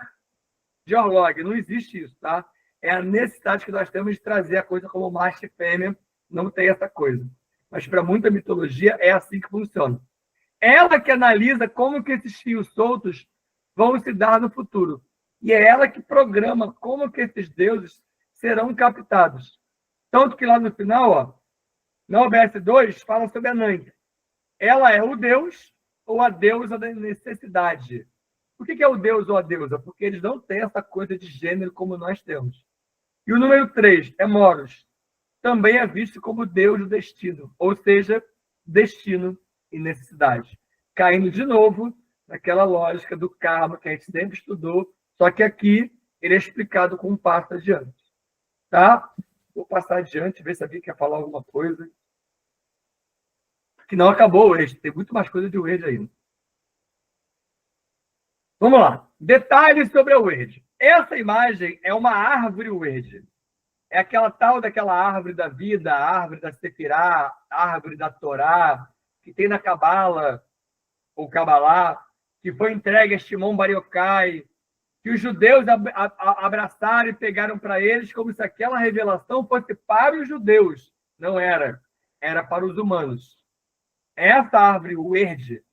de Orlog. Não existe isso, tá? É a necessidade que nós temos de trazer a coisa como macho e fêmea. Não tem essa coisa. Mas para muita mitologia é assim que funciona. Ela que analisa como que esses fios soltos vão se dar no futuro. E é ela que programa como que esses deuses serão captados. Tanto que lá no final, ó, na OBS 2, fala sobre Ananke. Ela é o deus ou a deusa da necessidade. Por que é o deus ou a deusa? Porque eles não têm essa coisa de gênero como nós temos. E o número 3 é Moros. Também é visto como deus do destino, ou seja, destino e necessidade. Caindo de novo naquela lógica do karma que a gente sempre estudou, só que aqui ele é explicado com um passo adiante. Tá? Vou passar adiante, ver se alguém quer falar alguma coisa. Que não acabou o Wade, tem muito mais coisa de Wade ainda. Vamos lá. Detalhes sobre a Wade. Essa imagem é uma árvore Wade. É aquela tal daquela árvore da vida, a árvore da Sefirá, a árvore da Torá, que tem na Cabala, ou Cabalá, que foi entregue a Shimon Bar Yochai, que os judeus abraçaram e pegaram para eles como se aquela revelação fosse para os judeus. Não era. Era para os humanos. Essa árvore verde,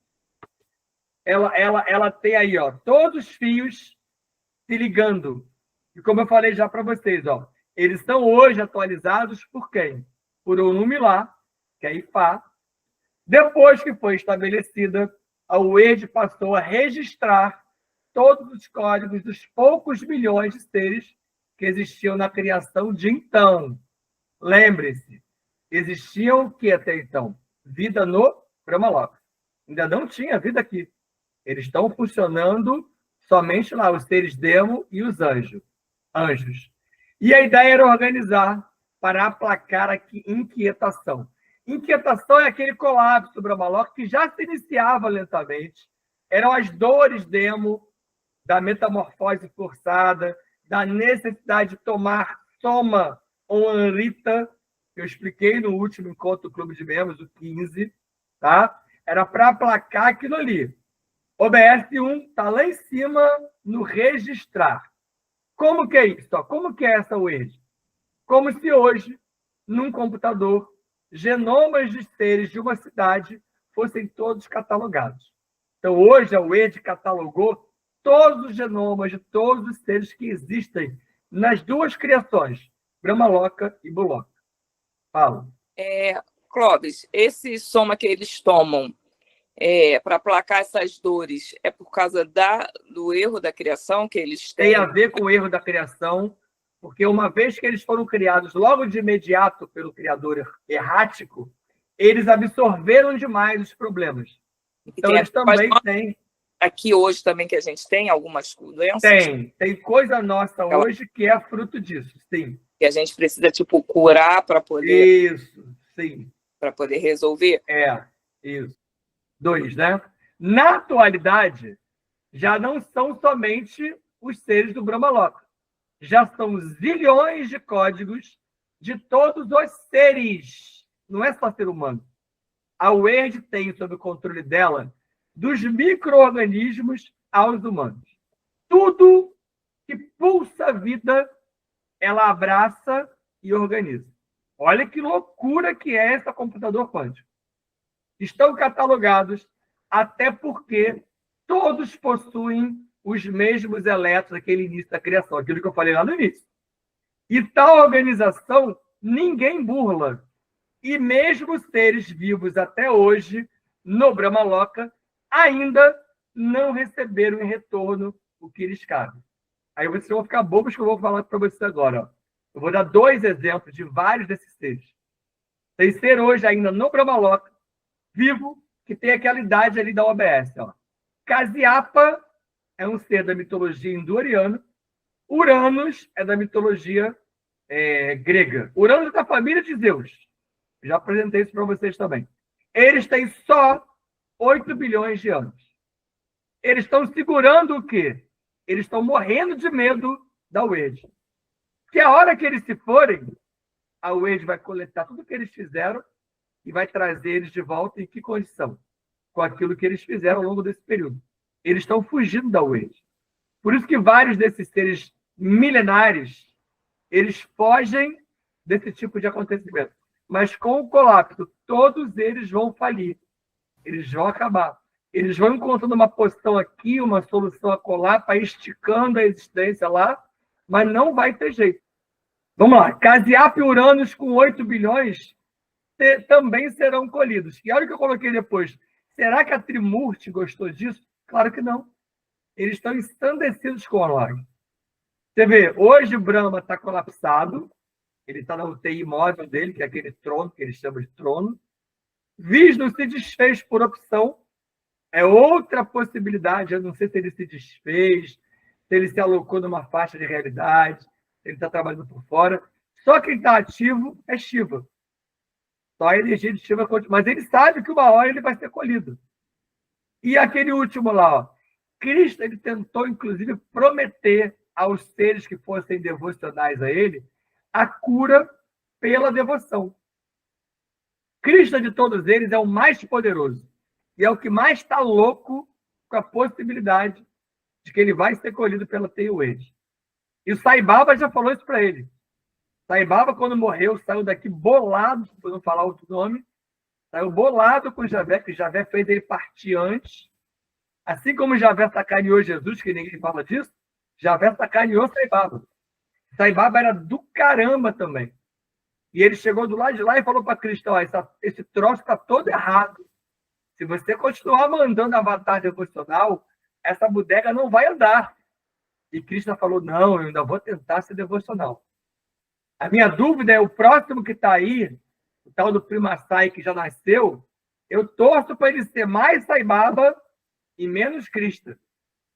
ela tem aí, ó, todos os fios se ligando. E como eu falei já para vocês, ó, eles estão hoje atualizados por quem? Por Onumilá, que é Ifá. Depois que foi estabelecida, a UERJ passou a registrar todos os códigos dos poucos milhões de seres que existiam na criação de então. Lembre-se, existiam o que até então? Vida no Brahmaloka. Ainda não tinha vida aqui. Eles estão funcionando somente lá, os seres demo e os anjos. E a ideia era organizar para aplacar a inquietação. Inquietação é aquele colapso do Brahmaloka que já se iniciava lentamente. Eram as dores demo, da metamorfose forçada, da necessidade de tomar soma ou anrita, que eu expliquei no último encontro do Clube de Membros, o 15, tá? Era para aplacar aquilo ali. OBS 1 está lá em cima no registrar. Como que é isso? Como que é essa UERJ? Como se hoje, num computador, genomas de seres de uma cidade fossem todos catalogados. Então, hoje, a UERJ catalogou todos os genomas de todos os seres que existem nas duas criações, Brahmaloka e Buloka. Fala. Clóvis, esse soma que eles tomam para aplacar essas dores é por causa do erro da criação que eles têm? Tem a ver com o erro da criação, porque uma vez que eles foram criados logo de imediato pelo criador errático, eles absorveram demais os problemas. Então, eles também têm... Aqui hoje também que a gente tem algumas doenças? Tem coisa nossa hoje que é fruto disso, sim. Que a gente precisa, tipo, curar para poder... Isso, sim. Para poder resolver? Isso. 2, né? Na atualidade, já não são somente os seres do Brahmaloka. Já são zilhões de códigos de todos os seres. Não é só ser humano. A UERJ tem sob o controle dela dos micro-organismos aos humanos. Tudo que pulsa vida, ela abraça e organiza. Olha que loucura que é esse computador quântico. Estão catalogados até porque todos possuem os mesmos elétrons naquele início da criação, aquilo que eu falei lá no início. E tal organização ninguém burla. E mesmo seres vivos até hoje, no Brahmaloka, ainda não receberam em retorno o que lhes cabe. Aí vocês vão ficar bobos que eu vou falar para vocês agora. Ó. Eu vou dar 2 exemplos de vários desses seres. Tem ser hoje ainda no Brahmaloka, vivo, que tem aquela idade ali da OBS. Ó. Casiapa é um ser da mitologia hindu-ariana. Uranus é da mitologia grega. Uranus é da família de Zeus. Já apresentei isso para vocês também. Eles têm só 8 bilhões de anos. Eles estão segurando o quê? Eles estão morrendo de medo da Wade. Que a hora que eles se forem, a Wade vai coletar tudo que eles fizeram e vai trazer eles de volta em que condição? Com aquilo que eles fizeram ao longo desse período. Eles estão fugindo da Wade. Por isso que vários desses seres milenares, eles fogem desse tipo de acontecimento. Mas com o colapso, todos eles vão falir. Eles vão acabar. Eles vão encontrando uma posição aqui, uma solução acolá, para esticando a existência lá, mas não vai ter jeito. Vamos lá. Casiap e Uranus com 8 bilhões também serão colhidos. E olha o que eu coloquei depois. Será que a Trimurti gostou disso? Claro que não. Eles estão ensandecidos com a Log. Você vê, hoje o Brahma está colapsado. Ele está na UTI móvel dele, que é aquele trono que eles chamam de trono. Vishnu se desfez por opção. É outra possibilidade. Eu não sei se ele se desfez, se ele se alocou numa faixa de realidade, se ele está trabalhando por fora. Só quem está ativo é Shiva. Só a energia de Shiva continua. Mas ele sabe que uma hora ele vai ser colhido. E aquele último lá, ó. Krishna, ele tentou, inclusive, prometer aos seres que fossem devocionais a ele a cura pela devoção. Krishna, de todos eles, é o mais poderoso. E é o que mais está louco com a possibilidade de que ele vai ser colhido pela Teiuede. E o Sai Baba já falou isso para ele. Sai Baba, quando morreu, saiu daqui bolado, por não falar outro nome, saiu bolado com Javé, que Javé fez ele partir antes. Assim como Javé sacaneou Jesus, que ninguém fala disso, Javé sacaneou Sai Baba. Sai Baba era do caramba também. E ele chegou do lado de lá e falou para Cristo, ó, esse troço está todo errado. Se você continuar mandando avatar devocional, essa bodega não vai andar. E Krishna falou, não, eu ainda vou tentar ser devocional. A minha dúvida é, o próximo que está aí, o tal do Prima Sai, que já nasceu, eu torço para ele ser mais Sai Baba e menos Krishna.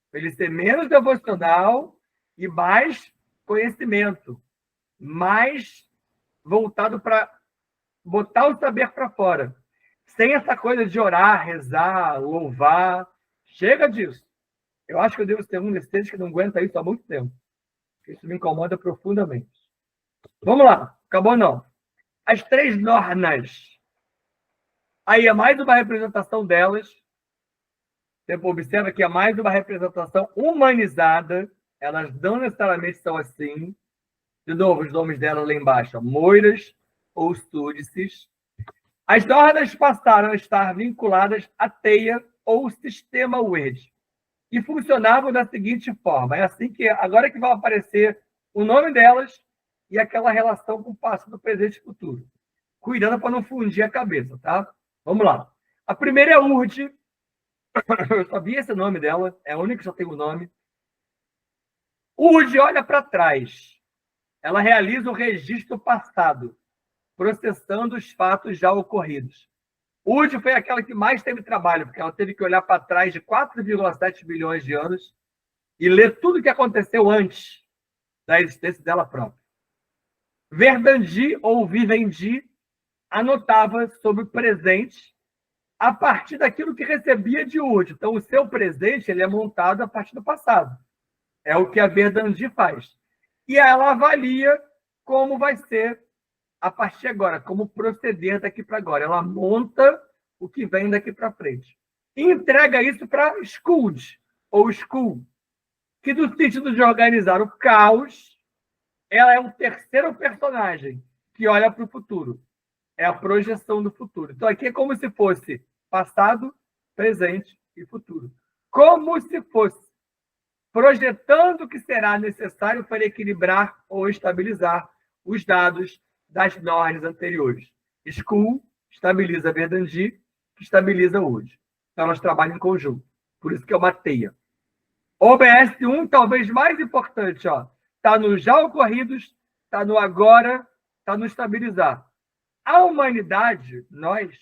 Para ele ser menos devocional e mais conhecimento. Mais voltado para botar o saber para fora. Sem essa coisa de orar, rezar, louvar. Chega disso. Eu acho que eu devo ser um desses que não aguenta isso há muito tempo. Isso me incomoda profundamente. Vamos lá. Acabou não. As 3 Nornas. Aí é mais uma representação delas. Você observa que é mais uma representação humanizada. Elas não necessariamente são assim. De novo, os nomes delas lá embaixo. Ó. Moiras ou Súdices. As Nornas passaram a estar vinculadas à teia ou sistema Wade. E funcionavam da seguinte forma. É assim que agora que vai aparecer o nome delas e aquela relação com o passado, presente e futuro. Cuidando para não fundir a cabeça, tá? Vamos lá. A primeira é a Urd. Eu só vi esse nome dela. É a única que só tem o nome. Urd olha para trás. Ela realiza o registro passado, processando os fatos já ocorridos. Urd foi aquela que mais teve trabalho, porque ela teve que olhar para trás de 4,7 bilhões de anos e ler tudo o que aconteceu antes da existência dela própria. Verdandi ou Vivendi anotava sobre o presente a partir daquilo que recebia de Urd. Então, o seu presente ele é montado a partir do passado. É o que a Verdandi faz. E ela avalia como vai ser a partir de agora, como proceder daqui para agora. Ela monta o que vem daqui para frente. E entrega isso para Skuld, ou Skull, que no sentido de organizar o caos, ela é o terceiro personagem que olha para o futuro. É a projeção do futuro. Então, aqui é como se fosse passado, presente e futuro. Como se fosse projetando o que será necessário para equilibrar ou estabilizar os dados das normas anteriores. Skull estabiliza Verdandi, que estabiliza Urd. Então, elas trabalham em conjunto. Por isso que é uma teia. OBS 1, talvez mais importante, está no já ocorridos, está no agora, está no estabilizar. A humanidade, nós,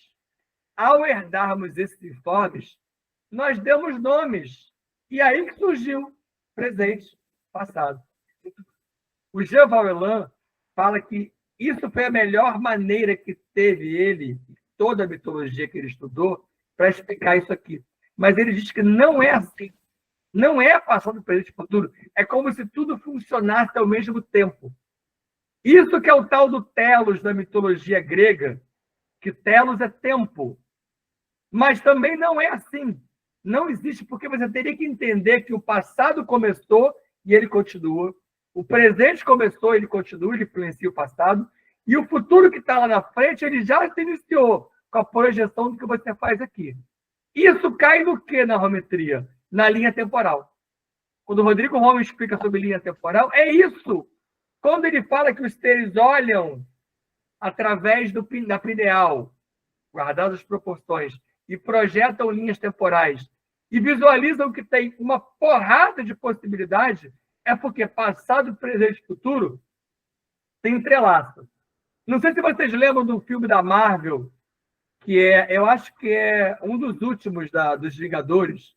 ao herdarmos esses informes, nós demos nomes. E aí que surgiu presente, passado. O Jean Valjean fala que Isso foi a melhor maneira que teve ele, toda a mitologia que ele estudou, para explicar isso aqui. Mas ele diz que não é assim. Não é passado, presente e futuro. É como se tudo funcionasse ao mesmo tempo. Isso que é o tal do telos da mitologia grega, que telos é tempo. Mas também não é assim. Não existe, porque você teria que entender que o passado começou e ele continua. O presente começou, ele continua, ele influencia o passado. E o futuro que está lá na frente, ele já se iniciou com a projeção do que você faz aqui. Isso cai no que na geometria? Na linha temporal. Quando o Rodrigo Romo explica sobre linha temporal, é isso. Quando ele fala que os seres olham através da pineal, guardadas as proporções, e projetam linhas temporais, e visualizam que tem uma porrada de possibilidade, é porque passado, presente e futuro tem entrelaço. Não sei se vocês lembram do filme da Marvel, que eu acho que é um dos últimos dos Vingadores,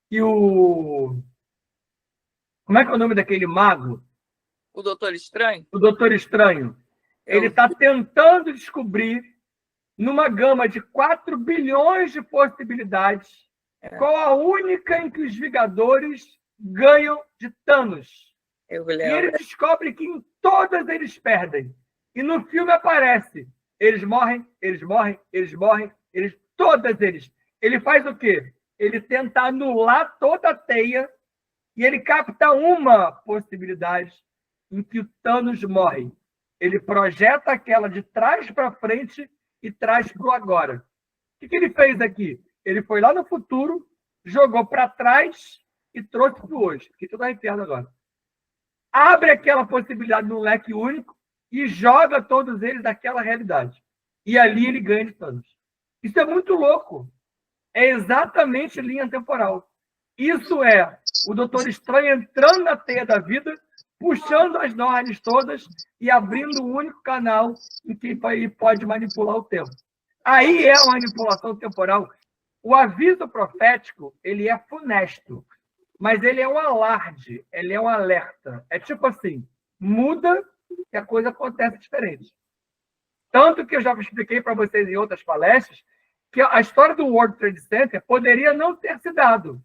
que como é que é o nome daquele mago? O Doutor Estranho? O Doutor Estranho. Ele está tentando descobrir, numa gama de 4 bilhões de possibilidades, qual a única em que os Vingadores ganham de Thanos. E ele descobre que em todas eles perdem. E no filme aparece, eles morrem, todas eles. Ele faz o quê? Ele tenta anular toda a teia e ele capta uma possibilidade em que o Thanos morre. Ele projeta aquela de trás para frente e traz para o agora. O que ele fez aqui? Ele foi lá no futuro, jogou para trás e trouxe para o hoje. Que tudo é inferno agora. Abre aquela possibilidade num leque único e joga todos eles daquela realidade. E ali ele ganha de Thanos. Isso é muito louco. É exatamente linha temporal. Isso é o Doutor Estranho entrando na teia da vida, puxando as normas todas e abrindo um único canal em que ele pode manipular o tempo. Aí é uma manipulação temporal. O aviso profético, ele é funesto, mas ele é um alarde, ele é um alerta. É tipo assim, muda que a coisa acontece diferente. Tanto que eu já expliquei para vocês em outras palestras que a história do World Trade Center poderia não ter se dado.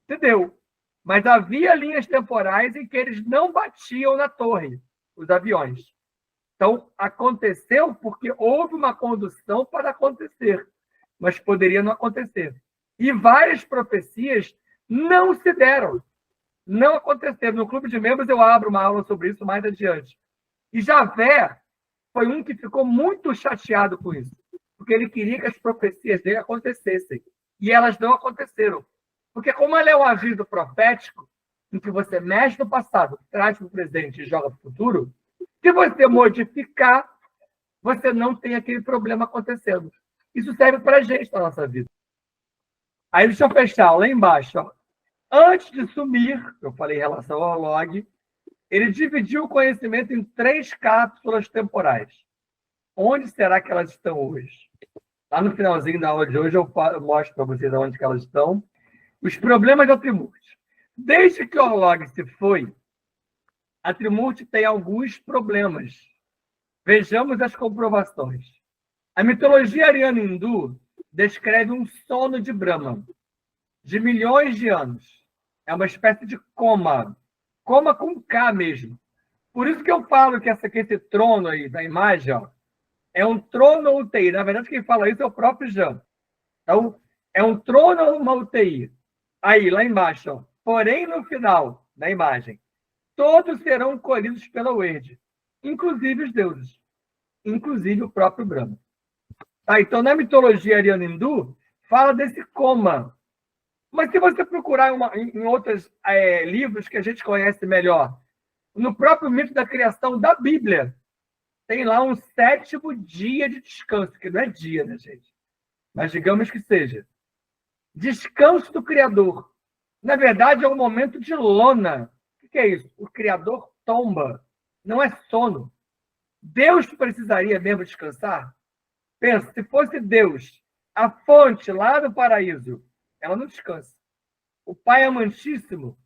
Se deu. Mas havia linhas temporais em que eles não batiam na torre, os aviões. Então, aconteceu porque houve uma condução para acontecer, mas poderia não acontecer. E várias profecias não se deram, não aconteceram. No Clube de Membros eu abro uma aula sobre isso mais adiante. E Javé foi um que ficou muito chateado com isso, porque ele queria que as profecias dele acontecessem, e elas não aconteceram. Porque como ela é um aviso profético, em que você mexe no passado, traz para o presente e joga para o futuro, se você modificar, você não tem aquele problema acontecendo. Isso serve para a gente na nossa vida. Aí deixa eu fechar, lá embaixo. Ó. Antes de sumir, eu falei em relação ao log, ele dividiu o conhecimento em 3 cápsulas temporais. Onde será que elas estão hoje? Lá no finalzinho da aula de hoje eu mostro para vocês onde que elas estão. Os problemas da Trimurti. Desde que o Orlog se foi, a Trimurti tem alguns problemas. Vejamos as comprovações. A mitologia ariana hindu descreve um sono de Brahma, de milhões de anos. É uma espécie de coma. Coma com K mesmo. Por isso que eu falo que esse trono aí da imagem, ó, é um trono ou UTI. Na verdade, quem fala isso é o próprio Jean. Então, é um trono ou uma UTI. Aí, lá embaixo, ó. Porém, no final da imagem, todos serão colhidos pela Werde, inclusive os deuses, inclusive o próprio Brahma. Tá, então, na mitologia ariana hindu, fala desse coma. Mas se você procurar em outros livros que a gente conhece melhor, no próprio mito da criação da Bíblia, tem lá um 7º dia de descanso, que não é dia, né, gente? Mas digamos que seja. Descanso do Criador. Na verdade, é um momento de lona. O que é isso? O Criador tomba. Não é sono. Deus precisaria mesmo descansar? Pensa, se fosse Deus, a fonte lá do paraíso, ela não descansa. O Pai amantíssimo,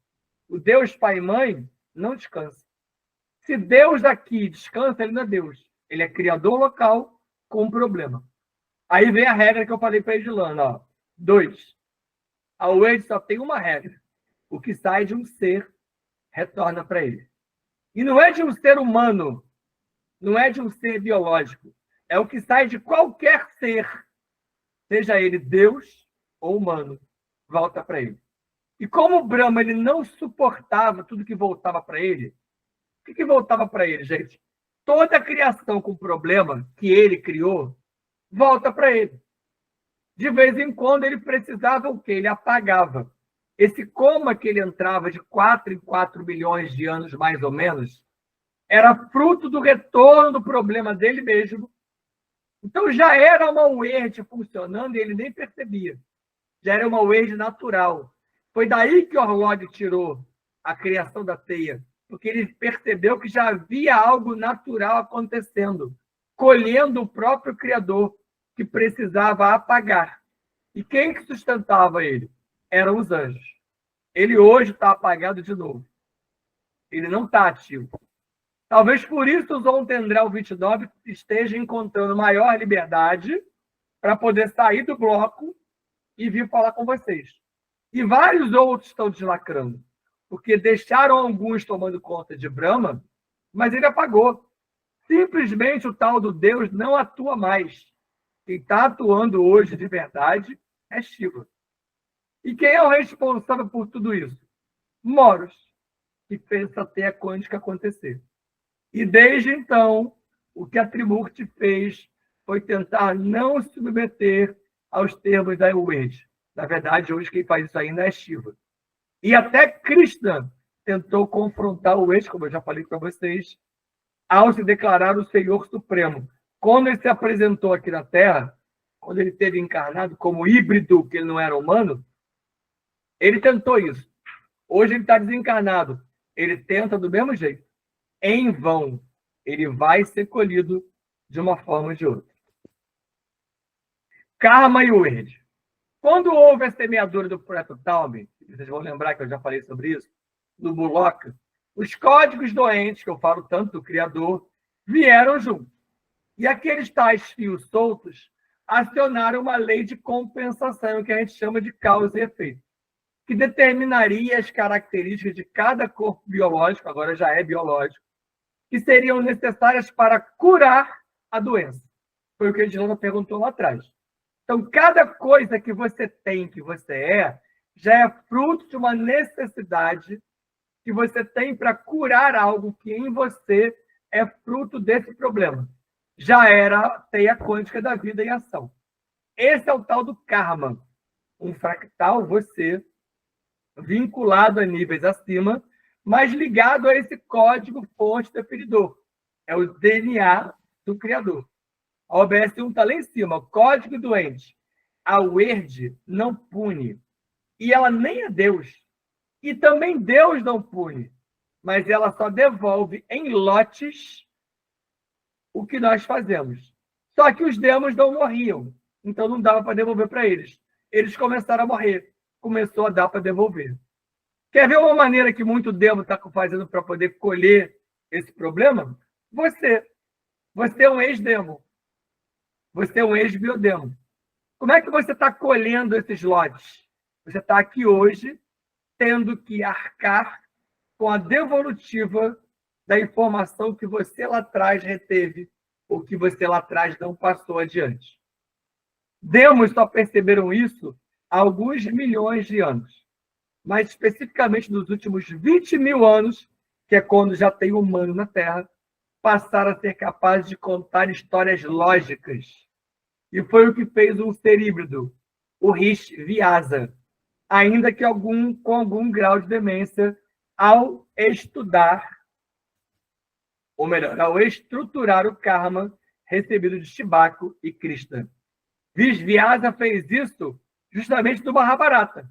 o Deus Pai e Mãe, não descansa. Se Deus daqui descansa, ele não é Deus. Ele é criador local com um problema. Aí vem a regra que eu falei para a Edilana, ó. 2. A Wade só tem uma regra. O que sai de um ser retorna para ele. E não é de um ser humano, não é de um ser biológico. É o que sai de qualquer ser, seja ele Deus ou humano, volta para ele. E como o Brahma ele não suportava tudo que voltava para ele, o que voltava para ele, gente? Toda a criação com problema que ele criou, volta para ele. De vez em quando ele precisava o quê? Ele apagava. Esse coma que ele entrava de 4 em 4 milhões de anos, mais ou menos, era fruto do retorno do problema dele mesmo. Então já era uma Wade funcionando e ele nem percebia. Já era uma Wade natural. Foi daí que Orlog tirou a criação da teia, porque ele percebeu que já havia algo natural acontecendo, colhendo o próprio Criador, que precisava apagar. E quem que sustentava ele? Eram os anjos. Ele hoje está apagado de novo. Ele não está ativo. Talvez por isso o Zon Tendrel 29 esteja encontrando maior liberdade para poder sair do bloco e vir falar com vocês. E vários outros estão deslacrando, porque deixaram alguns tomando conta de Brahma, mas ele apagou. Simplesmente o tal do Deus não atua mais. Quem está atuando hoje de verdade é Shiva. E quem é o responsável por tudo isso? Moros, que fez essa teia quântica acontecer. E desde então, o que a Trimurti fez foi tentar não se submeter aos termos da Wade. Na verdade, hoje quem faz isso ainda é Shiva. E até Krishna tentou confrontar o Wade, como eu já falei para vocês, ao se declarar o Senhor Supremo. Quando ele se apresentou aqui na Terra, quando ele esteve encarnado como híbrido, que ele não era humano, ele tentou isso. Hoje ele está desencarnado. Ele tenta do mesmo jeito. Em vão. Ele vai ser colhido de uma forma ou de outra. Karma e Wade. Quando houve a semeadura do Projeto Talme, vocês vão lembrar que eu já falei sobre isso, no Bullock, os códigos doentes, que eu falo tanto do Criador, vieram junto. E aqueles tais fios soltos acionaram uma lei de compensação, que a gente chama de causa e efeito, que determinaria as características de cada corpo biológico, agora já é biológico, que seriam necessárias para curar a doença. Foi o que a Edilana perguntou lá atrás. Então, cada coisa que você tem, que você é, já é fruto de uma necessidade que você tem para curar algo que em você é fruto desse problema. Já era a teia quântica da vida em ação. Esse é o tal do karma. Um fractal, você, vinculado a níveis acima, mas ligado a esse código fonte definidor. É o DNA do Criador. A OBS 1 está lá em cima, o código doente. A Wade não pune. E ela nem é Deus. E também Deus não pune. Mas ela só devolve em lotes o que nós fazemos. Só que os demos não morriam. Então não dava para devolver para eles. Eles começaram a morrer. Começou a dar para devolver. Quer ver uma maneira que muito demo está fazendo para poder colher esse problema? Você. Você é um ex-demo. Você é um ex-biodemo. Como é que você está colhendo esses lotes? Você está aqui hoje tendo que arcar com a devolutiva da informação que você lá atrás reteve ou que você lá atrás não passou adiante. Demos só perceberam isso há alguns milhões de anos, mas especificamente nos últimos 20 mil anos, que é quando já tem humano na Terra, passaram a ser capazes de contar histórias lógicas. E foi o que fez um ser híbrido, o Rishi Vyasa, ainda que com algum grau de demência, ao estudar, ou melhor, ao estruturar o karma recebido de Shibako e Krishna. Vyasa fez isso justamente no Mahabharata.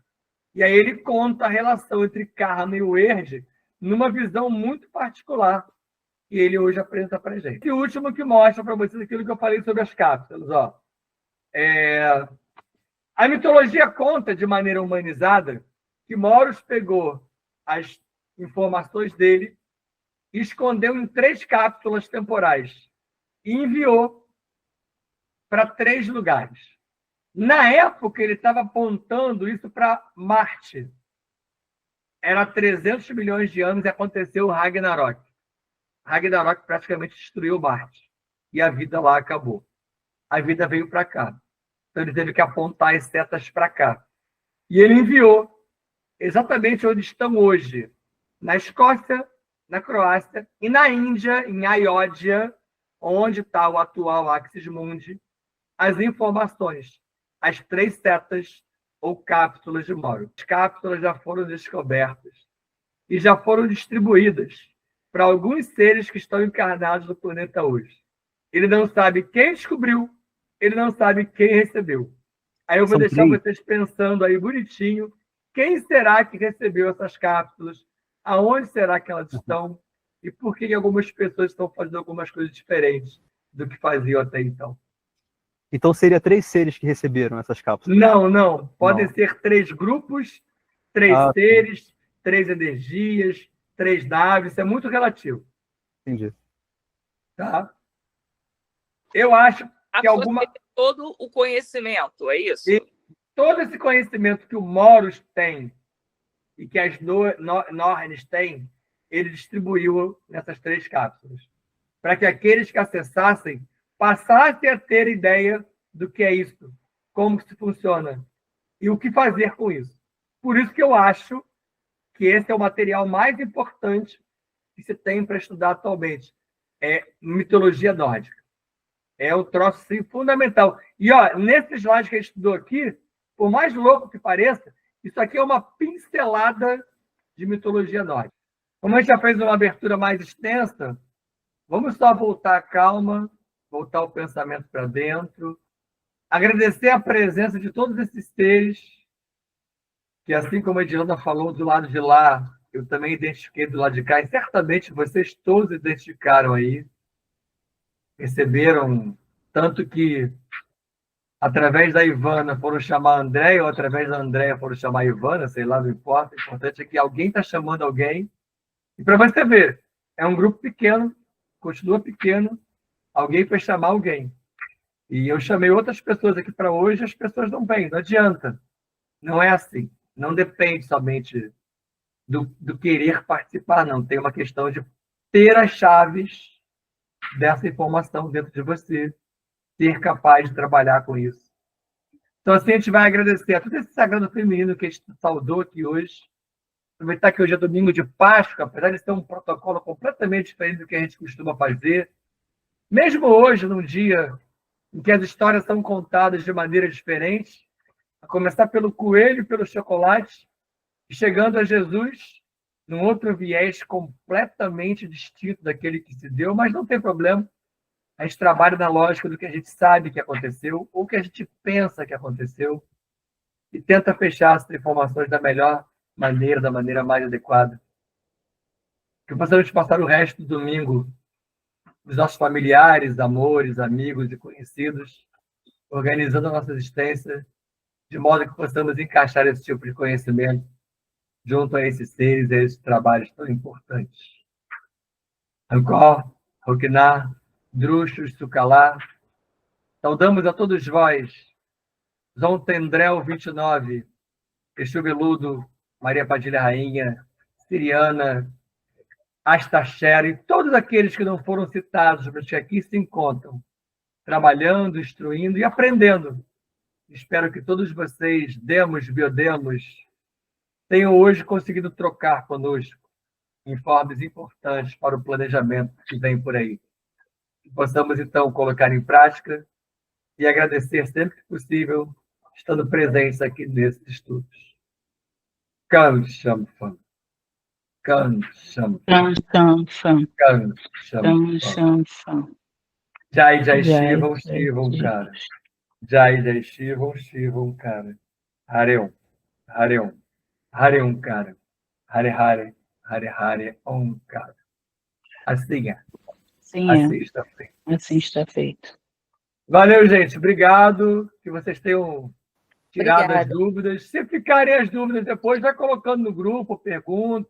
E aí ele conta a relação entre karma e o Wade numa visão muito particular, que ele hoje apresenta para a gente. E o último que mostra para vocês aquilo que eu falei sobre as cápsulas. Ó. A mitologia conta de maneira humanizada que Moros pegou as informações dele e escondeu em 3 cápsulas temporais. e enviou para 3 lugares. Na época, ele estava apontando isso para Marte. Era 300 milhões de anos e aconteceu o Ragnarok. Ragnarok praticamente destruiu Marte. E a vida lá acabou. A vida veio para cá. Então ele teve que apontar as setas para cá. E ele enviou exatamente onde estão hoje. Na Escócia, na Croácia e na Índia, em Ayodhya, onde está o atual Axis Mundi, as informações, as 3 setas ou cápsulas de Moro. As cápsulas já foram descobertas e já foram distribuídas para alguns seres que estão encarnados no planeta hoje. Ele não sabe quem descobriu, ele não sabe quem recebeu. Aí eu vou deixar vocês pensando aí bonitinho, quem será que recebeu essas cápsulas, aonde será que elas estão e por que algumas pessoas estão fazendo algumas coisas diferentes do que faziam até então. Então seria 3 seres que receberam essas cápsulas? Não. Podem ser 3 grupos, 3 seres, 3 energias, 3 naves. Isso é muito relativo. Entendi. Tá? Eu acho que alguma... todo o conhecimento, é isso? E todo esse conhecimento que o Moros tem e que as Nornes têm, ele distribuiu nessas 3 cápsulas. Para que aqueles que acessassem passassem a ter ideia do que é isso, como se funciona e o que fazer com isso. Por isso que eu acho que esse é o material mais importante que se tem para estudar atualmente. É mitologia nórdica. É um troço assim, fundamental. E nesse slide que a gente estudou aqui, por mais louco que pareça, isso aqui é uma pincelada de mitologia nórdica. Como a gente já fez uma abertura mais extensa, vamos só voltar a calma, voltar o pensamento para dentro, agradecer a presença de todos esses seres, que assim como a Ediana falou do lado de lá, eu também identifiquei do lado de cá, e certamente vocês todos identificaram aí, receberam, tanto que através da Ivana foram chamar a Andréia, ou através da Andréia foram chamar a Ivana, sei lá, não importa, o importante é que alguém está chamando alguém, e para você ver, é um grupo pequeno, continua pequeno, alguém foi chamar alguém. E eu chamei outras pessoas aqui para hoje, as pessoas não vêm, não adianta. Não é assim. Não depende somente do querer participar, não. Tem uma questão de ter as chaves dessa informação dentro de você, ser capaz de trabalhar com isso. Então, assim, a gente vai agradecer a todo esse sagrado feminino que a gente saudou aqui hoje. Aproveitar que hoje é domingo de Páscoa, apesar de ser um protocolo completamente diferente do que a gente costuma fazer. Mesmo hoje, num dia em que as histórias são contadas de maneira diferente, a começar pelo coelho e pelo chocolate, e chegando a Jesus num outro viés completamente distinto daquele que se deu, mas não tem problema. A gente trabalha na lógica do que a gente sabe que aconteceu, ou que a gente pensa que aconteceu, e tenta fechar essas informações da melhor maneira, da maneira mais adequada. Que possamos passar o resto do domingo dos nossos familiares, amores, amigos e conhecidos, organizando a nossa existência, de modo que possamos encaixar esse tipo de conhecimento junto a esses seres, a esses trabalhos tão importantes. Angkor, Rokiná, Druxos, Sukalá, saudamos a todos vós, Zontendrel 29, Exu Veludo, Maria Padilha Rainha, Siriana, Astaxera e todos aqueles que não foram citados, mas que aqui se encontram, trabalhando, instruindo e aprendendo. Espero que todos vocês, demos, biodemos, tenham hoje conseguido trocar conosco informes importantes para o planejamento que vem por aí. Que possamos, então, colocar em prática e agradecer sempre que possível, estando presentes aqui nesses estudos. Kan Shamphan. Kan Shamphan. Kan Shamphan. Jai Jai Shivam, Shivam, cara. Jai Jai Shivam, Shivam, cara. Hare Om, cara. Hare Hare, Om, cara. Assim é. Sim, assim está feito. Assim está feito. Valeu, gente. Obrigado. Que vocês tenham tirado as dúvidas. Se ficarem as dúvidas depois, vai colocando no grupo, pergunta.